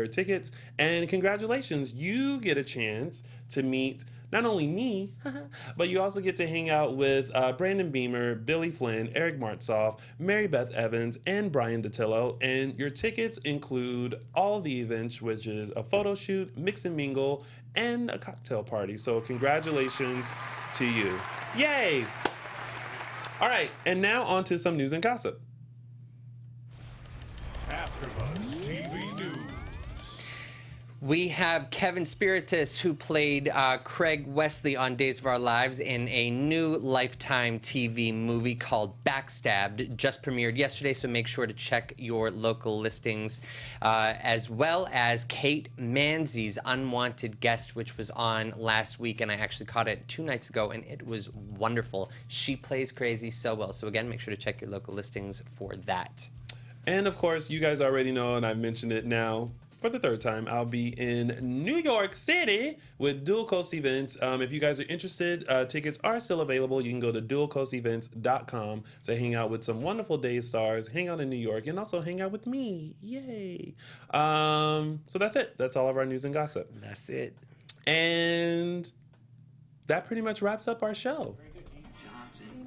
tickets. And congratulations, you get a chance to meet not only me, but you also get to hang out with Brandon Beamer, Billy Flynn, Eric Martzoff, Mary Beth Evans, and Brian DiTillo. And your tickets include all the events, which is a photo shoot, mix and mingle, and a cocktail party. So congratulations to you. Yay! All right, and now on to some news and gossip. AfterBuzz TV News. We have Kevin Spiritus, who played Craig Wesley on Days of Our Lives in a new Lifetime TV movie called Backstabbed. Just premiered yesterday, so make sure to check your local listings, as well as Kate Manzi's Unwanted Guest, which was on last week, and I actually caught it 2 nights ago, and it was wonderful. She plays crazy so well. So again, make sure to check your local listings for that. And of course, you guys already know, and I've mentioned it now for the third time, I'll be in New York City with Dual Coast Events. If you guys are interested, tickets are still available. You can go to dualcoastevents.com to hang out with some wonderful Days stars, hang out in New York, and also hang out with me. Yay! So that's it. That's all of our news and gossip. That's it. And that pretty much wraps up our show.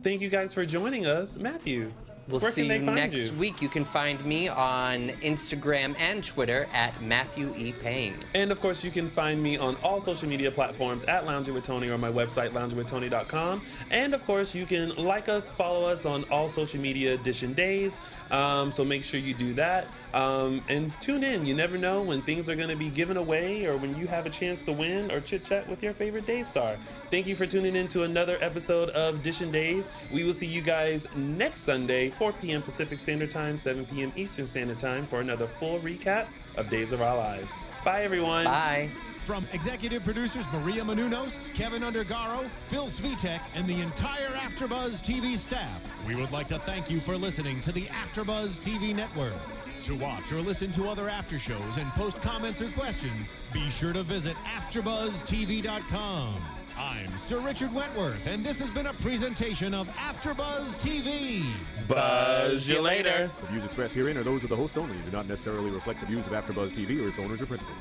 Thank you guys for joining us. Matthew. We'll Where see can they you find next you? week. You can find me on Instagram and Twitter at Matthew E. Paine. And of course, you can find me on all social media platforms at Lounging with Tony or my website, loungingwithtony.com. And of course, you can like us, follow us on all social media Edition Days. So make sure you do that. And tune in. You never know when things are going to be given away or when you have a chance to win or chit chat with your favorite day star. Thank you for tuning in to another episode of Edition Days. We will see you guys next Sunday, 4 p.m. Pacific Standard Time, 7 p.m. Eastern Standard Time for another full recap of Days of Our Lives. Bye, everyone. Bye. From executive producers Maria Menounos, Kevin Undergaro, Phil Svitek, and the entire AfterBuzz TV staff, we would like to thank you for listening to the AfterBuzz TV network. To watch or listen to other after shows and post comments or questions, be sure to visit AfterBuzzTV.com. I'm Sir Richard Wentworth, and this has been a presentation of AfterBuzz TV. Buzz you later. The views expressed herein are those of the hosts only and do not necessarily reflect the views of AfterBuzz TV or its owners or principals.